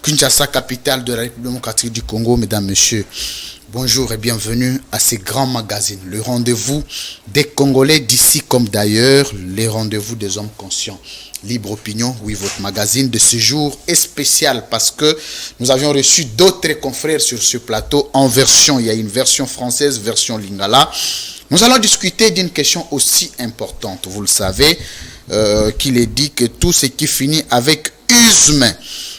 Kinshasa, capitale de la République démocratique du Congo. Mesdames, Messieurs, bonjour et bienvenue à ces grands magazines. Le rendez-vous des Congolais d'ici comme d'ailleurs, les rendez-vous des hommes conscients. Libre Opinion, oui, votre magazine de ce jour est spécial parce que nous avions reçu d'autres confrères sur ce plateau en version. Il y a une version française, version lingala. Nous allons discuter d'une question aussi importante. Vous le savez, qu'il est dit que tout ce qui finit avec usme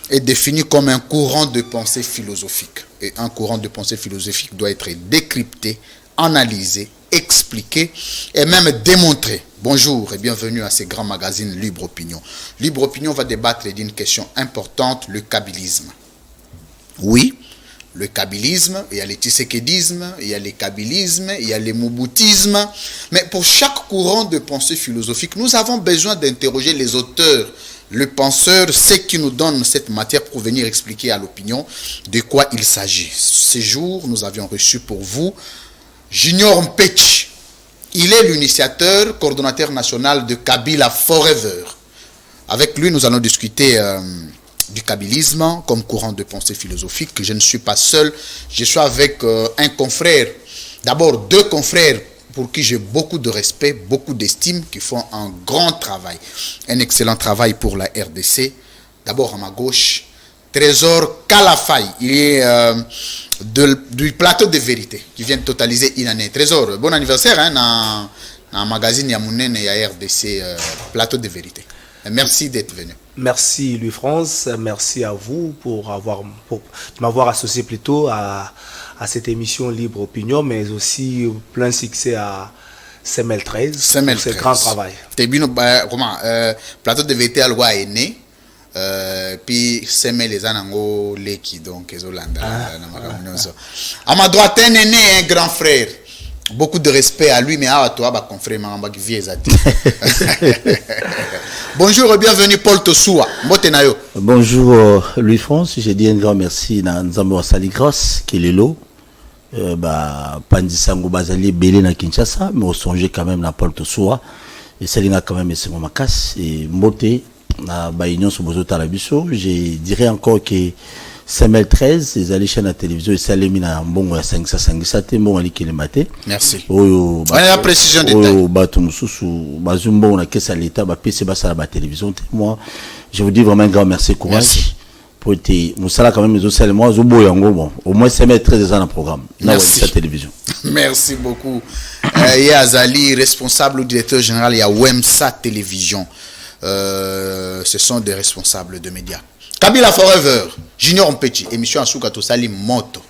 est défini comme un courant de pensée philosophique. Et un courant de pensée philosophique doit être décrypté, analysé, expliqué et même démontré. Bonjour et bienvenue à ces grands magazines Libre Opinion. Libre Opinion va débattre d'une question importante, le kabylisme. Oui, le kabylisme, il y a le tshisekédisme, il y a le kabylisme, il y a le mobutisme. Mais pour chaque courant de pensée philosophique, nous avons besoin d'interroger les auteurs, le penseur, ceux qui nous donnent cette matière pour venir expliquer à l'opinion de quoi il s'agit. Ce jour, nous avions reçu pour vous Junior Mpetshi. Il est l'initiateur, coordonnateur national de Kabila Forever. Avec lui, nous allons discuter du kabylisme comme courant de pensée philosophique. Je ne suis pas seul, je suis avec un confrère, d'abord deux confrères pour qui j'ai beaucoup de respect, beaucoup d'estime, qui font un grand travail, un excellent travail pour la RDC. D'abord à ma gauche, Trésor Kalafay, il est du plateau de vérité, qui vient de totaliser une année. Trésor, bon anniversaire dans le magazine Yamounene et RDC, plateau de vérité. Merci d'être venu. Merci Louis-France, merci à vous pour m'avoir associé plutôt à cette émission Libre Opinion, mais aussi plein succès à CML 13 pour ce grand travail. Plateau de vérité à loi est né, puis CML les anango leki donc ezolanda. À ma droite un aîné, un grand frère. Beaucoup de respect à lui, mais à toi, confrère Maramba qui vient. Bonjour et bienvenue Paul Tosoua. Bonjour Louis-France, j'ai dit un grand merci à Nzambo Saligras, qui est là. Pandisango Bazali Belé na Kinshasa, mais on songeait quand même à Paul Tosoua. Et Salina quand même, c'est mon macasse. Et Moté, na Baïnion sur Bozo Talabiso. Je dirais encore que CML 13, les allées chaîne à télévision, et Salémine à bon à 557, bon à l'équilibre maté. Merci. On a la précision détail. Bazumbo, on a qu'est-ce à l'état, PC Bassa la télévision. Moi, je vous dis vraiment un grand merci, courage. Merci. Pour être, Moussala quand même, les autres, moi, Zubo Yango, bon. Au moins, CML 13 ans dans le programme. Merci. La télévision. Merci beaucoup. Il y a Azali, responsable ou directeur général, il y a Wemsa Télévision. Ce sont des responsables de médias. Kabila Forever, Junior Mpetshi, émission Asuka Tosali Moto.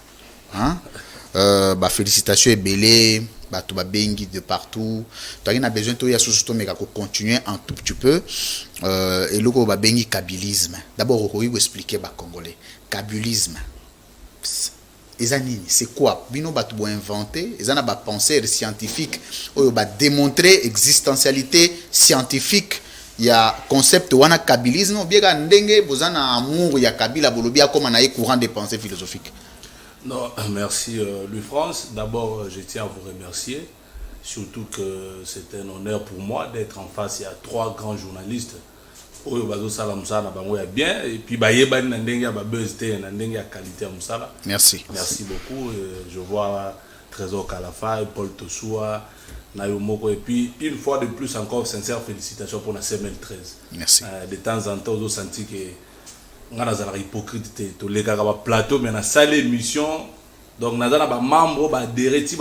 Félicitations et belé, tout bengi de partout. Tu as besoin de continuer un tout petit peu. Et le bengi kabylisme. D'abord, on va expliquer aux Congolais. Kabylisme, c'est quoi? Bino bat inventé, ils ont une pensée scientifique, ils ont démontré existentialité scientifique. Il y a concept wana kabylisme bien ndenge bozana amour ya Kabila bolobia comme un courant de pensée philosophique. Non, merci Louis-France. D'abord, je tiens à vous remercier, surtout que c'est un honneur pour moi d'être en face. Il y a trois grands journalistes. Oyo bazo sala musala bango ya bien et puis bayeba na ndenge ya buzz te na ndenge ya qualité ya musala. Merci. Merci beaucoup. Je vois Trésor Kalafay, Paul Tosoua, Nayomoko, et puis une fois de plus encore sincères félicitations pour la CML 13. Merci. De temps en temps, vous sentez que on a des hypocrites, tous les gars plateau, mais na salle émission, donc on a des membres, des rétis,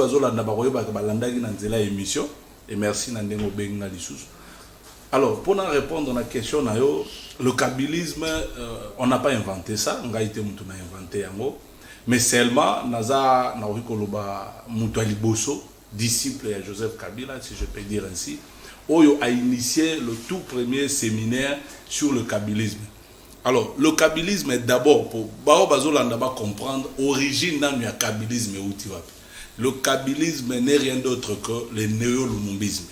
émission, et merci Nandengo Benga Lissous. Alors, pour répondre à la question, le kabylisme, on n'a pas inventé ça, on a été inventé, mais seulement, Naza Naurikoloba Moutouali Bosso, disciple de Joseph Kabila, si je peux dire ainsi, Oyo a initié le tout premier séminaire sur le kabylisme. Alors, le kabylisme est d'abord, pour Baobazolanda comprendre, origine dans le kabylisme. Le kabylisme n'est rien d'autre que le néo-lumumbisme.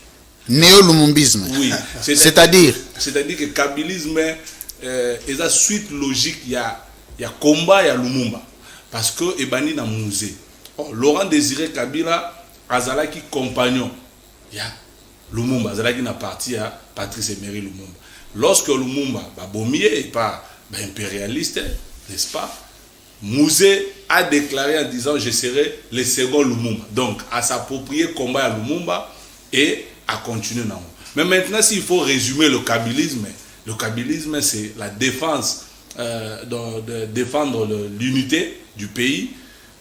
Néo-lumumbisme. Oui. C'est-à-dire que le kabylisme est la suite logique, il y a combat, il y a Lumumba. Parce que Ebani na musée. Laurent Désiré Kabila, Azalaki compagnon, il y a Lumumba, Azalaki na parti à Patrice Emery Lumumba. Lorsque Lumumba, bomier et pas impérialiste, n'est-ce pas? Mouzé a déclaré en disant je serai le second Lumumba. Donc, à s'approprier combat à Lumumba et à continuer. Non. Mais maintenant, s'il faut résumer le kabylisme c'est la défense, de défendre l'unité du pays,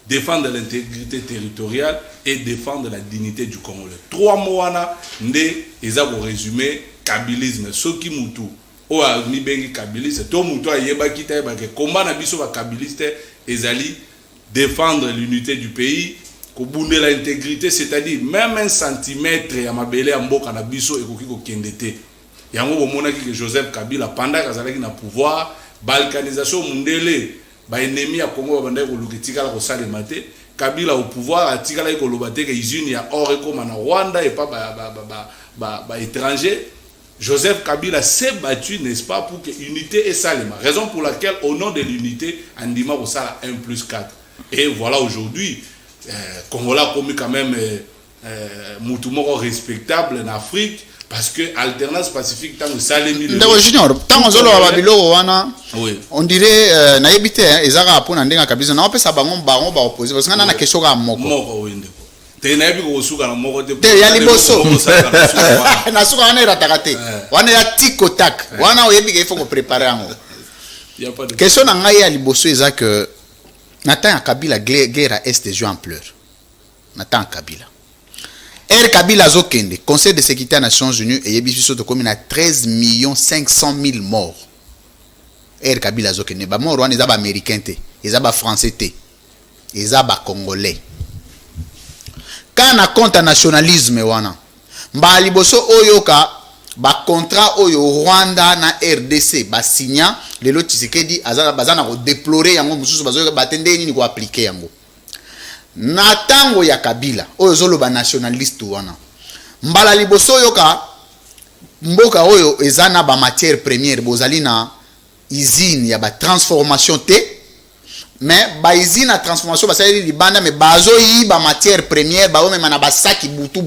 défendre l'intégrité territoriale et défendre la dignité du Congolais. 3 mots, ils ont résumé kabylisme. Ce qui moutou. O ni bengi kabiliste to muto ayeba kita ba ke combat na biso ba kabiliste ezali défendre l'unité du pays ko bunde la intégrité, c'est-à-dire même un centimètre ya mabele ya mboka na biso ekoki ko kendete yango bomona ki Joseph Kabila pendant kazalaki na pouvoir balkanisation mundele ba ennemi ya Congo ba bandai ko lukitika ko sale mate Kabila au pouvoir atikala ko lobate ke usine ya or ekoma na Rwanda et pas ba étranger. Joseph Kabila s'est battu, n'est-ce pas, pour que l'unité et Salima. Raison pour laquelle, au nom de l'unité, Andima Rossala 1+4. Et voilà aujourd'hui, Congolais a commis quand même Moutoumoro respectable en Afrique, parce que l'alternance pacifique, tant que Salemi... Junior, tant que Zolo Babilo, on dirait, n'a évité, Ezara pour Nandenga Kabila, n'a pas ça, baron, opposé, parce qu'on a une question à Moko. Te na yebi ko suka na moko te ya liboso na suka wana ratakate wana ya tikotak wana oyebi ke faut ko préparer yango. Il y a pas de question na ngai ya liboso eza que Nathan ya Kabila guerre à est des en pleurs. Nathan Kabila Kabila zokende Conseil de sécurité des Nations Unies et yebi biso to komi na 13 500 000 morts. Kabila zokende ba mort wana eza ba américain te eza ba français te eza ba congolais. Quand on compte nationalisme wana mba liboso oyoka ba contrat oyo Rwanda na RDC ba signa lelo Tshisekedi bazana ko déplorer yango mususu bazoyoka batende nini ko appliquer yango na tango ya Kabila oyo zolo ba nationaliste wana mbala liboso oyoka mboka oyo ezana ba matière première bozali na usine ya ba transformation te. Mais baizine à transformation basali libanda mais bazo yi ba matière première ba même na basaki butu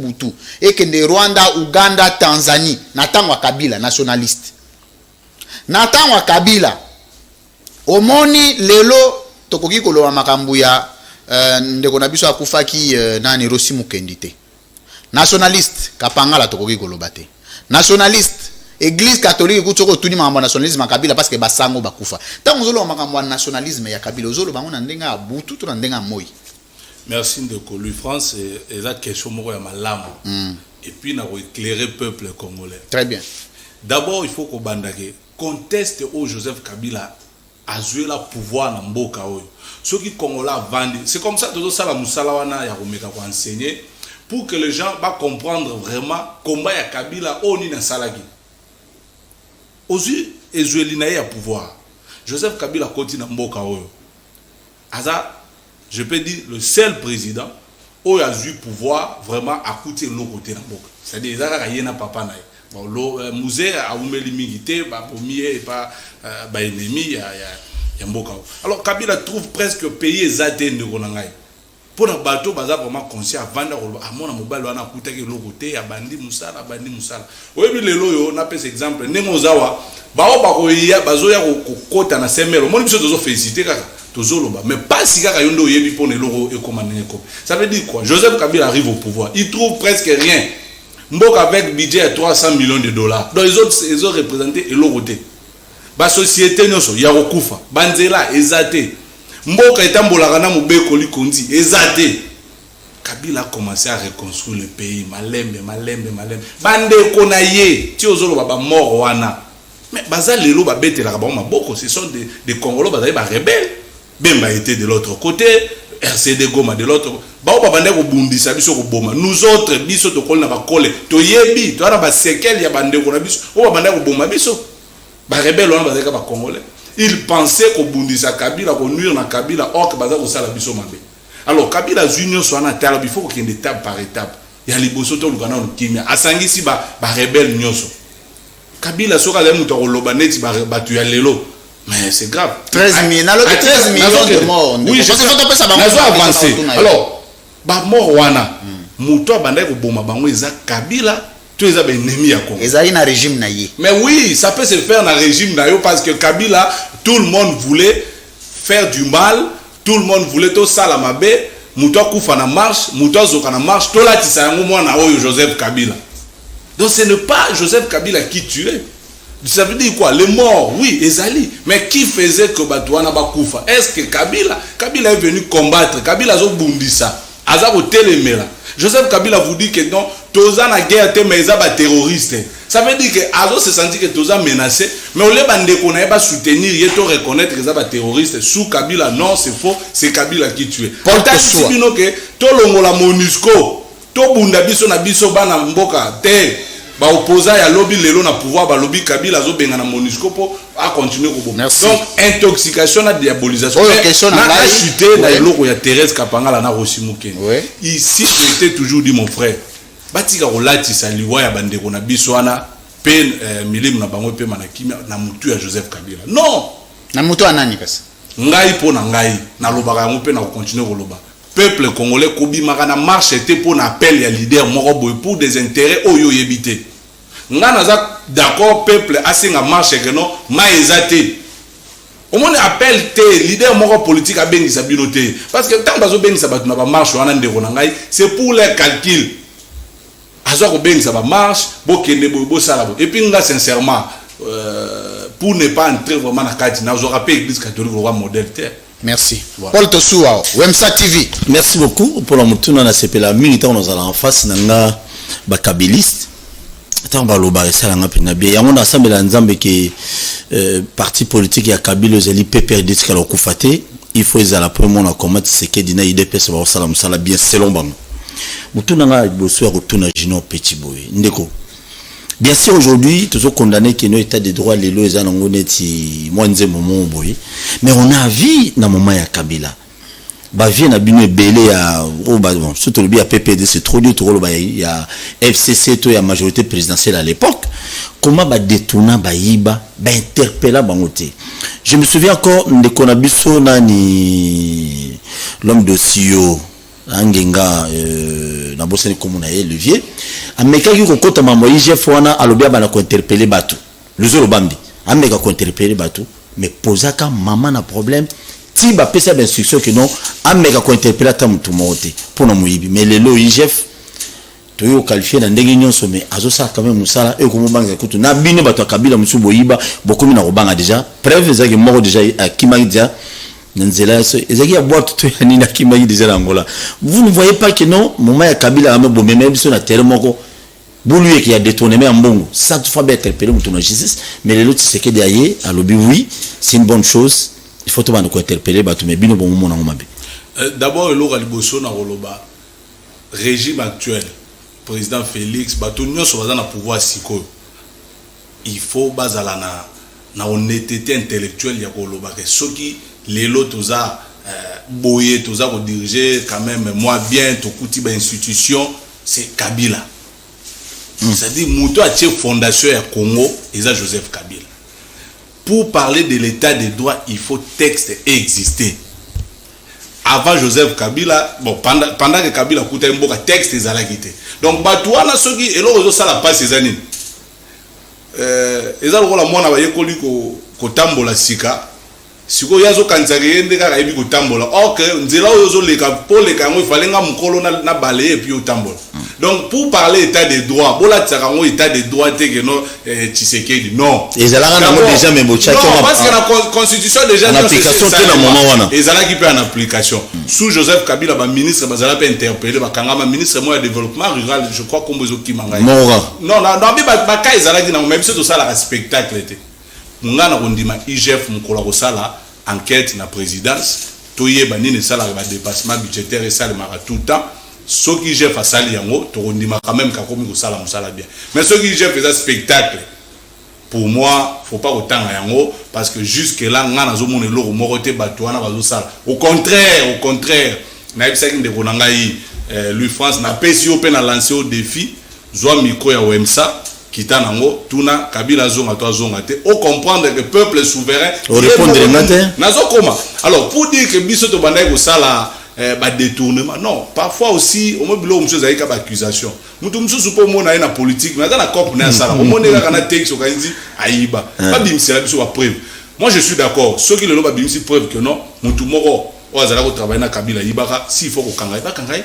et que de Rwanda, Uganda, Tanzanie natango Kabila nationaliste natango Kabila omoni lelo tokoki koloba makambu ya ndeko na biso akufaki nani Rossi Mukendite nationaliste kapangala tokoki koloba te nationaliste Église catholique kutoko tuni mambo nationalisme Kabila parce que basango bakufa. Tant ozolo makambo nationalisme ya Kabila ozolo bango na ndenga butu to na ndenga moi. Merci de Louis France et la question moko ya malamu. Et puis na éclairer peuple congolais. Très bien. D'abord il faut ko bandake conteste au Joseph Kabila a joué la pouvoir na mboka oyo. Ceux qui congolais vendent, c'est comme ça todo sala musala wana ya komeka ko enseigner pour que les gens va comprendre vraiment combat ya Kabila oni na salaki. Aujourd'hui, Ezuelina a pouvoir. Joseph Kabila continue mboka oyo. Aza, je peux dire le seul président où il a eu pouvoir vraiment à coûter l'autre côté de mboka. C'est-à-dire il y a papa na. Bon, le musée a oumeli mingité, ba pomier et pas ba ennemi ya mboka. Alors Kabila trouve presque pays ezate de konangai. Pour le bateau, baza vraiment conscient avant de mon mobile on a coûté que l'autre côté a bandi musala. Oui mais le loyo on a pris exemple nemozawa bao bakoya bazoya ko kota na semelo. Mon biso tozo féliciter kaka tozoloba mais pas si kaka yondo yebi pour ne loro e commander ko. Ça veut dire quoi? Joseph Kabila arrive au pouvoir, il trouve presque rien. Mboka avec budget de 300 millions de dollars. Donc les autres représentés et l'autre côté. Ba société nyoso ya kokufa, banzela ezate. Mboka etambolaka na mobeko likondi ezate. Kabila a commencé à reconstruire le pays malembe bande kona ye ti ozolo baba mort wana mais baza lelo ba betela ba maboko ce sont des Congolais bazali ba rebelles Bemba était de l'autre côté RCD Goma de l'autre ba bande ko bundisa biso ko boma nous autres biso to kolna ba kole to yebi to ana ba sekel ya bande ko na biso o bande ko boma biso ba rebelle wana bazali ka ba Congolais. Il pensait qu'au Bundisa Kabila, qu'on nuire dans Kabila, or que Baza au Salabiso Mabe. Alors Kabila Junior soit en terre, il faut qu'il y ait une étape par étape. Il y a les bossotos, le Ghana, le Kimia. À Sangisi, ba rebelle Nyoso. Kabila Soka, le Mouton, le Lobanet, tu y a l'élo. Mais c'est grave. 13 millions de morts. Oui, je sais pas ça. Avancé. Alors, ba mort wana. Mouton, Bandai, Boma, Bango, Isaac Kabila. Tu es un ennemi à Congo. Ils ont un régime naïe. Mais oui, ça peut se faire dans le régime naïe parce que Kabila, tout le monde voulait faire du mal, tout le monde voulait tout ça la mabe, Mouto Koufa na marche, Mouto Zoka na marche, tout là tu sais Joseph Kabila. Donc ce n'est pas Joseph Kabila qui tuait. Ça veut dire quoi? Les morts, oui, Ezali. Mais qui faisait que Batouana Bakoufa? Est-ce que Kabila est venu combattre? Kabila a bundisa. Azako telemela. Joseph Kabila vous dit que non, Toza na guerre te mais ils terroriste. Ça veut dire que Azo se sentit que Toza menacé, mais on les bande qu'on n'avait pas soutenir, il faut reconnaître que les terroristes. Sous Kabila, non, c'est faux, c'est Kabila qui tue. Pourtant, si nous que Tolongo la Monusco, to bunda biso na biso bana mboka te. Ba opposant ya lobby lelo na pouvoir ba lobby Kabila zo benga na Monusco pour à continuer ko. Donc intoxication na diabolisation. Na chuté na eloko ya Thérèse Kapanga la na Rosimuke. Ici j'étais toujours dit mon frère. Batika rolati sa liwa ya bande ko na biso ana pen milimu na bango pe manakimia na mutu ya Joseph Kabila. Non. Na mutu anani kasa. Ngai po na ngai na lobaka yango pe na continuer ko loba. Peuple congolais kobi makana marche était pour un appel ya leader moko boy pour des intérêts oyo yebité. Nga naza d'accord peuple asinga marche que non maezate. Au moins appel te leader moko politique a bengisa binoté parce que tant bazo bengisa batu na ba marche wana ndeko na ngai c'est pour les calculs. Azo ko bengisa ba marche bokende bo sala bo. Et puis nga sincèrement pour ne pas entrer vraiment na kati na zo rappel église catholique roi modèle terre. Merci. Voilà. Paul Tosoua, Wemsa TV. Merci beaucoup pour la mutuna na sepela militaire nous allons en face nanga bakabiliste. Tant baloba ça nga pina bien. Yango na assemblée la nzambe ke parti politique ya Kabila zeli PPRD skalo kufate. Il faut ezala premier na combat seke dina IDPS ba sala musala bien selon bango. Mutuna nga boso ya kutuna jino petit boy. Ndeko. Bien sûr, aujourd'hui, tous ceux condamnés qui n'ont état de droit, les lois, ils ont mais on a vu dans le moment de Kabila. Bah, vient à bine belé à surtout le PPD, c'est trop dur, il y a FCC, il y a majorité présidentielle à l'époque. Comment bah détourner, bah yiba, bah interpeller, bah monter. Je me souviens encore de Konabiso Nani, l'homme de CEO. Angenga na bosani komuna ye levier ameka ki kokota mambo IGF wana alobia bana ko interpeller batu luzolo bambi ameka ko interpeller batu mais posaka mama na problème ti ba pesa d'instruction que non ameka ko interpeller ta mutu mote pour na muyibi mais lelo IGF to yo qualifier na ndenge nyonso mais azosa quand même musala e ko mobanga kutu na bino batu Kabila musu boyiba bokomi na robanga déjà preuve ezaki moko déjà akimaki déjà. Vous ne voyez pas que non, moment ya Kabila a même si on a tellement boulou qui a détourné mais en bon, ça te fait bien interpeller mon justice, mais les autres c'est que derrière, à l'objet oui, c'est une bonne chose, il faut tout le monde interpeller, mais bien bon moment d'abord le Liboso na Roloba, régime actuel, président Félix, Batonio sur le pouvoir siko, il faut baser na honnêteté intellectuelle ya Roloba, ceux qui les lots toza boyer toza ko diriger quand même moi bien to kuti ba institution c'est Kabila. C'est-à-dire muto a tie fondation ya Congo et ça Joseph Kabila. Pour parler de l'état des droits, il faut texte exister. Avant Joseph Kabila, bon pendant que Kabila kuta mboka texte ezala kité. Donc batouana soki elo ozo sala passe ces années. Ezalo ko la mona ba yekoli ko tambola sika. Siko yazo kanzaki yende kaka ebi kotambola. Ok, nzela ozo leka pour les kango il fallait nga mukolo na balayer et puis otambola. Donc pour parler état des droits, bola tsakango état des droits te que non Tshisekedi non. Ezala nga déjà même au chat. Non, parce que la constitution déjà en application te na moment wana. Ezala qui peut en application. Sous Joseph Kabila ba ministre bazala peut interpeller ba kanga ma ministre moi développement rural, je crois comme bozo kimanga. Non, non, ba ka ezala qui na même c'est tout ça la spectacle était. Mungana kondima IGF mukola ko sala enquête na présidence toye banine sala ba dépassement budgétaire et ça le mara tout le temps ce qui IGF a sali yango to kondima quand même ka komi ko sala musala bien mais ce qui IGF fait un spectacle pour moi faut pas autant yango parce que jusque là ngana zo mona loko morote batwana bazo sala au contraire na ebisa ki ndeko nangai lui France na pesi open a lancé au défi zwa miko ya Wemsa kita nango tuna Kabila zonga to zonga te o comprendre que peuple souverain o répondre matin nazo koma alors pour dire que biso to bandai ko sala ba détournement non parfois aussi au mobilo monsieur zaika ba accusation mutu mususu po mona ina politique na na cop na sala o monela kana texte o kanzi aiba ba bimsela biso ba preuve Moi je suis d'accord. Ceux qui le l'ont bien preuve que non, mutu moko o azala ko travailler na Kabila yibaka s'il faut ko kangai ba kangai.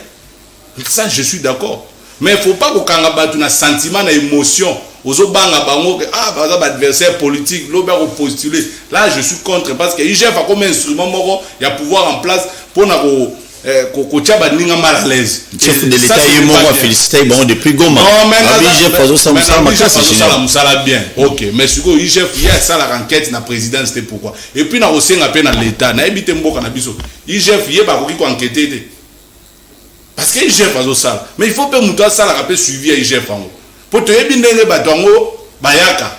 Ça je suis d'accord. Mais il ne faut pas qu'on ait un sentiment, une émotion. Aux banga bango que par exemple adversaire politique, l'autre postuler. Là je suis contre parce que IGF a comme instrument il y a pouvoir en place pour que baninga mal à l'aise. Chef de l'État est mort à féliciter bon depuis Goma. Non mais IGF faisait ça ça bien. OK, mais ce que IGF il y a ça la enquête na présidence c'était pourquoi. Et puis na aussi na peine à l'État, na ebité mboka na biso. IGF y ba ko enquêter. Parce que IGF a ça. Mais il faut que nous ça la rappel suivi à IGF en haut. Pour te ebindenge batongo bayaka.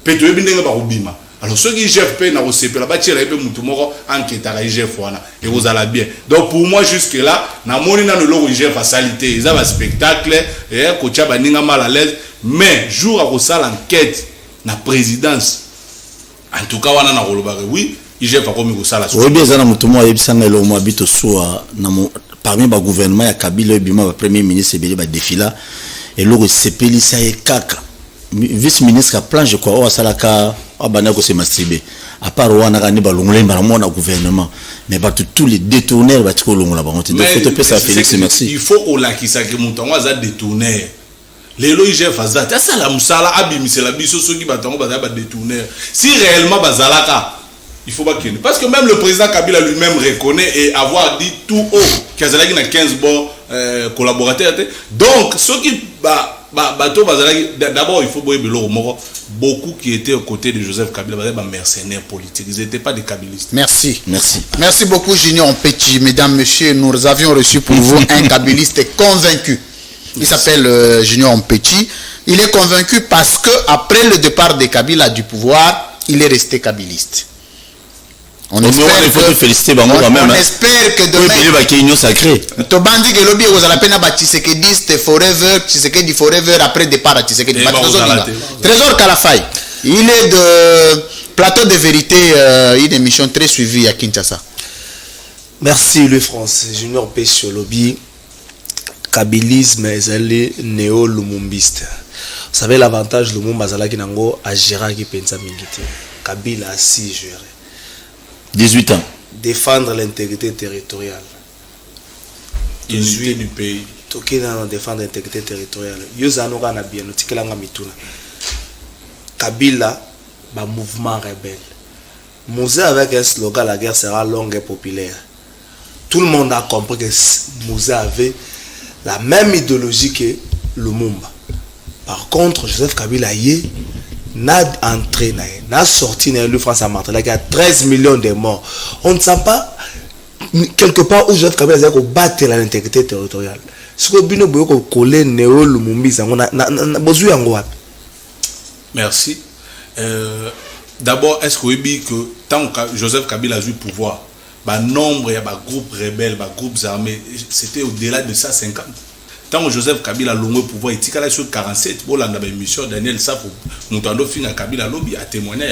Peut te ebindenge barubima. Alors ceux qui IGF paye na OCP la bâtir la mutu moko enquête à IGF wana et vous allez bien. Donc pour moi jusque là na moni na le logo IGF a salité, ils ont un spectacle et kocha baninga mal à l'aise mais jour à ça l'enquête na présidence. En tout cas wana na rolobare oui, IGF a commis ça la. Oui bien ça na mutu mo yebisanga lo mo habito soit na parmi le gouvernement ya Kabila bima ba premier ministre ebele ba défila et le sepeli ça e kaka vice ministre a plan je crois o salaka abana ko se mastribe à part wana ka ni ba longole ba mo na gouvernement mais ba tous les détourneurs ba tiko longola ba on te donc faut te passer Félix merci il faut qu'on la kisa ke mutango za détourneur les IGF azata ça la musala abimisela biso soki batango ba détourneur si réellement bazalaka il faut pas qu'il parce que même le président Kabila lui-même reconnaît et avoir dit tout haut qu'il y a 15 bons collaborateurs. Donc ceux qui d'abord il faut beaucoup qui étaient aux côtés de Joseph Kabila des mercenaires politiques, ils n'étaient pas des kabilistes. Merci beaucoup Junior Petit. Mesdames, messieurs, nous avions reçu pour vous un kabiliste convaincu. Il s'appelle Junior Petit. Il est convaincu parce que après le départ de Kabila du pouvoir, il est resté kabiliste. On espère que demain il va qu'il y ait une union sacrée. Tobandi que lobby vous allez peine à Tshisekedi forever, Tshisekedi forever après départ à Tshisekedi. Trésor Kalafay. Il est de Plateau de Vérité, une émission très suivie à Kinshasa. Merci Louis France. Junior Pêche lobby. Kabilisme est néo-lumumbiste. Vous savez l'avantage Lumumba Zalaki Nango à gérer qui pensa mingiti. Kabila a si géré. 18 ans. Défendre l'intégrité territoriale. L'unité du pays. Défendre l'intégrité territoriale. Yozanoka na bien, notikelanga mituna. Kabila, ba mouvement rebelle. Mouzé avec un slogan, la guerre sera longue et populaire. Tout le monde a compris que Mouzé avait la même idéologie que Lumumba. Par contre, Joseph Kabila n'a entré, n'a sorti de France à Martin, il y a 13 millions de morts. On ne sent pas quelque part où Joseph Kabila a battu l'intégrité territoriale. Ce que Bino Boyoko collé Néo Lumumbi, merci. D'abord, est-ce que vous dites que tant que Joseph Kabila a eu le pouvoir, le nombre de groupes rebelles, de groupes armés, c'était au-delà de 150. Tant que Joseph Kabila a le pouvoir, il y a sur 47, pour la mission Daniel Safo, Moutando Fina Kabila Lobby a témoigné.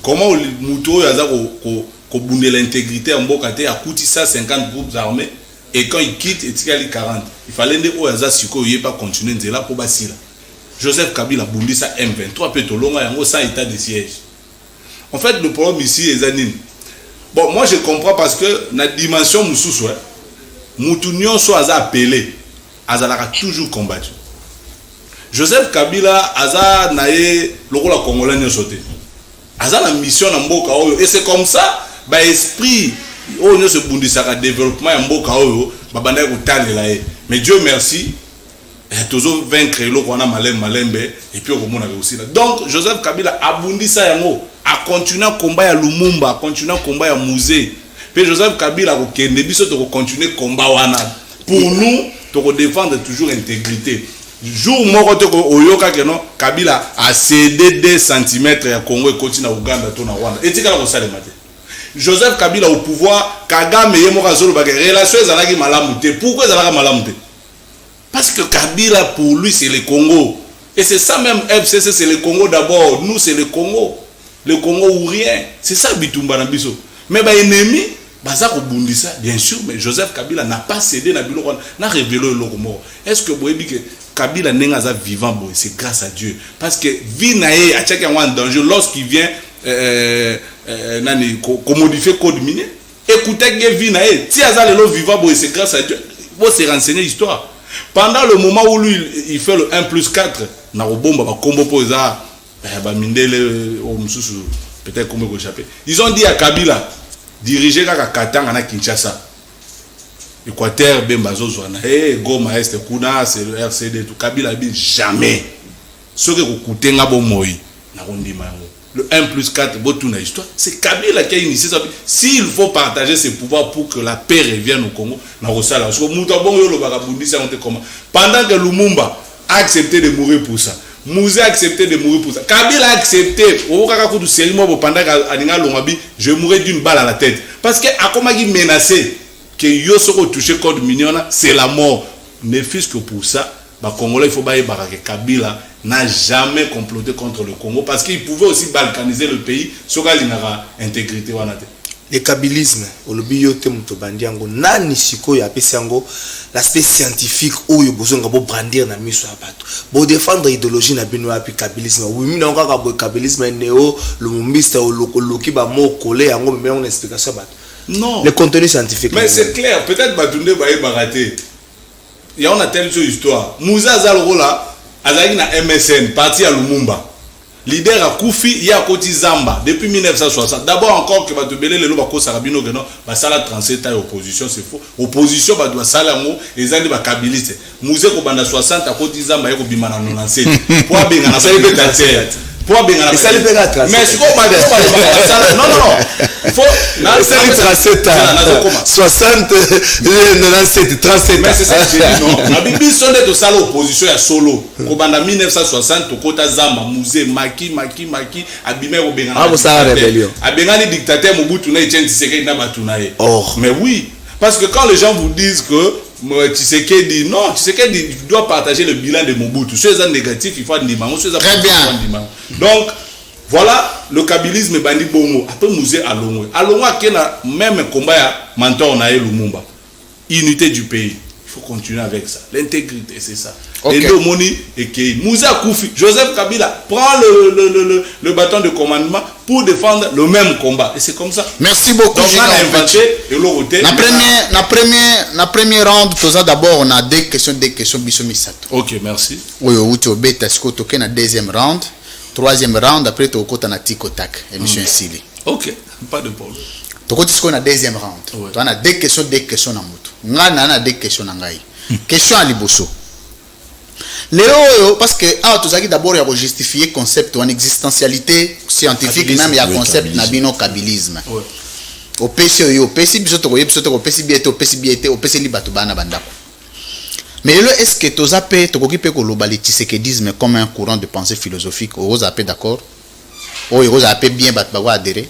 Comment Mouto a boundé l'intégrité en Bokate a coûté 150 groupes armés et quand il quitte, il y a 40. Il fallait que Oyaza Siko ne pas continuer de là pour Basila. Joseph Kabila a boundé ça M23, peut-être long, sans état de siège. En fait, le problème ici est anime. Bon, moi je comprends parce que dans la dimension Moussou, Moutounion soit appelé. Azala a toujours combattu. Joseph Kabila Aza nae lokola congolais ne sauté. Aza la mission na mboka oyo et c'est comme ça ba esprit oyo se bundisaka développement ya mboka oyo ba banda ko talela e. Mais Dieu merci toujours vaincre loko na malembe et puis on a réussi là. Donc Joseph Kabila a bundisa yango a continuer combat ya Lumumba, a continuer combat ya Mouzé. Puis Joseph Kabila ko kende biso to continuer combat wana. Pour nous pour défendre toujours l'intégrité. Jour moko oyoka que non Kabila a cédé 2 cm à Congo et continue à Ouganda to na Rwanda. Et tika la kosala mate. Joseph Kabila au pouvoir, Kagame yemo kazolo ba relation ezalaki malamu te. Pourquoi ezalaka malamu te? Parce que Kabila pour lui c'est le Congo. Et c'est ça même FCC c'est le Congo d'abord, nous c'est le Congo. Le Congo ou rien. C'est ça bitumba na biso. Mais ba ennemi Baza Bundisa, bien sûr, mais Joseph Kabila n'a pas cédé, n'a révélé le logo. Est-ce que vous dites que Kabila n'est pas vivant, c'est grâce à Dieu. Parce que vie nae a en danger lorsqu'il vient nani modifier code minier. Écoutez Gevina si azal le vivant c'est grâce à Dieu. Bon c'est renseigner histoire. Pendant le moment où lui il fait le 1+4 na robomba ba combo poza ba mindele au mususu peut-être comment échapper. Ils ont dit à Kabila diriger kaka Katanga na Kinshasa. Équateur Bembazo Zwana. Goma Est Kuna c'est le RCD tout Kabila dit jamais. Ce que vous coûtez nga bon moi na rondima le 1+4 botuna histoire c'est Kabila qui a initié ça. S'il faut partager ses pouvoirs pour que la paix revienne au Congo na rosala parce que muta bon yo lo bakabundi ça on te comment pendant que Lumumba a accepté de mourir pour ça. Mouzé a accepté de mourir pour ça. Kabila a accepté au kaka ko du sériment pendant que aninga longabi je mourrai d'une balle à la tête parce que akomaki menacé que yo soko touché code minion c'est la mort. Ne fût-ce que pour ça ba Congolais il faut ba que Kabila n'a jamais comploté contre le Congo parce qu'il pouvait aussi balkaniser le pays sur la intégrité. Le kabylisme, l'aspect scientifique où il y a besoin de brandir na miso abato. Pour défendre l'idéologie na bino api kabylisme. Oui, mais on a un kabylisme néo, le mumbiste ou le qui va mot collé, on a une explication abato. Non. Le contenu scientifique. Mais c'est clair, peut-être Batunde va y barater. Il y a une telle histoire. Moussa Zalrola, Azali na MSN, parti à Lumumba. Leader à Koufi, il y a Koti Zamba, depuis 1960. D'abord encore que Batubele, le Bako Sarabino, Basala 37 ans opposition, c'est faux. Opposition, Badoua Salamo, et Zandi Bakabiliste. Moussa Kobanda 60 à Koti Zamba, et Kobimana 97. Pour Abengana, ça y est, pour Abengana. Mais c'est quoi, non. Faut. 60, 97, 37. Mais c'est ça que j'ai dit, non. La Bible sonne de ça l'opposition à solo. Kobanda 1960, Kota Zamba, Mouze, Maki, Abimé Obengana. Ah, vous savez, rébellion. Abengani dictateur, Mobutu na Etienne Tshisekedi na Batunaye. Or. Mais oui. Parce que quand les gens vous disent que Tshisekedi, non, Tshisekedi doit partager le bilan de Mobutu. Ceux qui sont négatifs, il faut un dimanche. Très bien. Donc, voilà le kabylisme bandi bongo. Après, Mouzé Alongwe. Alongwe qui a même combat mentor na Lumumba. Unité du pays. Il faut continuer avec ça. L'intégrité, c'est ça. Okay. Et le moni et qui Moussa Koufi, Joseph Kabila prend le bâton de commandement pour défendre le même combat. Et c'est comme ça. Merci beaucoup. Donc, on a inventé et l'autre. La première round, d'abord, on a deux questions, Bissou Misato. Ok, merci. Oui, tu as toqué la deuxième round. Troisième round, après, tu as un tic au tac. Émission Sili. Ok, pas de problème. Tu as la deuxième round. Tu as deux questions dans moto. On a deux questions dans Ngaï. Question à Liboso. Parce que tu as d'abord justifier le concept en existentialité scientifique, même il y a un concept nabino kabylisme. Au PCO, au PCO, au mais est-ce que tu as le tshisekedisme comme un courant de pensée philosophique? Vous avez d'accord? Ou vous avez bien adhérer?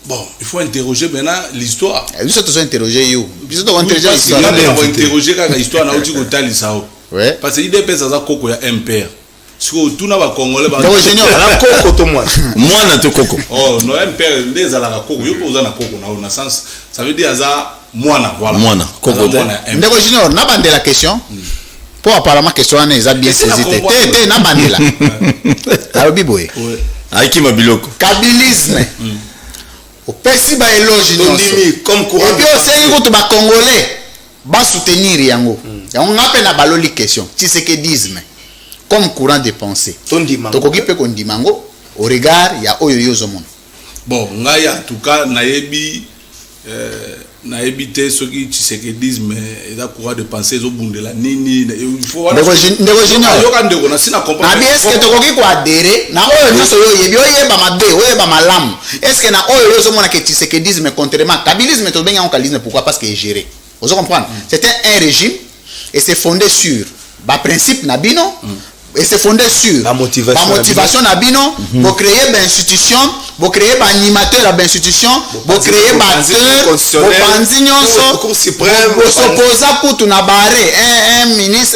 Bon, il faut interroger maintenant l'histoire. Vous avez interrogé vous. Vous avez interrogé l'histoire. Il faut interroger l'histoire. Parce que l'IDP, ça a un MPR. Si tout n'a pas congolais, moi na to koko. Oh, no MPR, les ala koko. Yo posa na koko na au sens. Ça veut dire ça moana, voilà. Moana, koko. Ndeko junior, n'a pas de la question. Pour apparemment question on est bien saisi. Té n'a pas de la. Alors biboé. Ouais. Aiki mabiloko. Kabylisme. Au pesi ba éloge comme courant. Et puis aussi ko to ba congolais ba soutenir yango. Yango ngape na baloli question. Tshisekedisme comme courant de pensée. Tokoki pe ko ndimango au regard ya oyo yozo mon. Bon, ngai en tout cas nayebi te ce qui Tshisekedisme et la courant de pensée zo bundela nini il faut ndeko junior yo kan ndeko na sina comprendre. Abi est-ce que tokoki ko adhérer na oyo nyoso yo yebi oyo ba mabe oyo ba malamu. Est-ce que na oyo yozo mona que Tshisekedisme contrairement kabylisme to benga kabylisme pourquoi parce que est géré. Vous comprenez? C'était un régime et c'est fondé sur ba principe nabino. Et c'est fondé sur la motivation nabino, vous créez une institution, vous créez un animateur à l'institution, vous créez un acteur, vous pensez vous s'opposez pour tout nabarrer un ministre,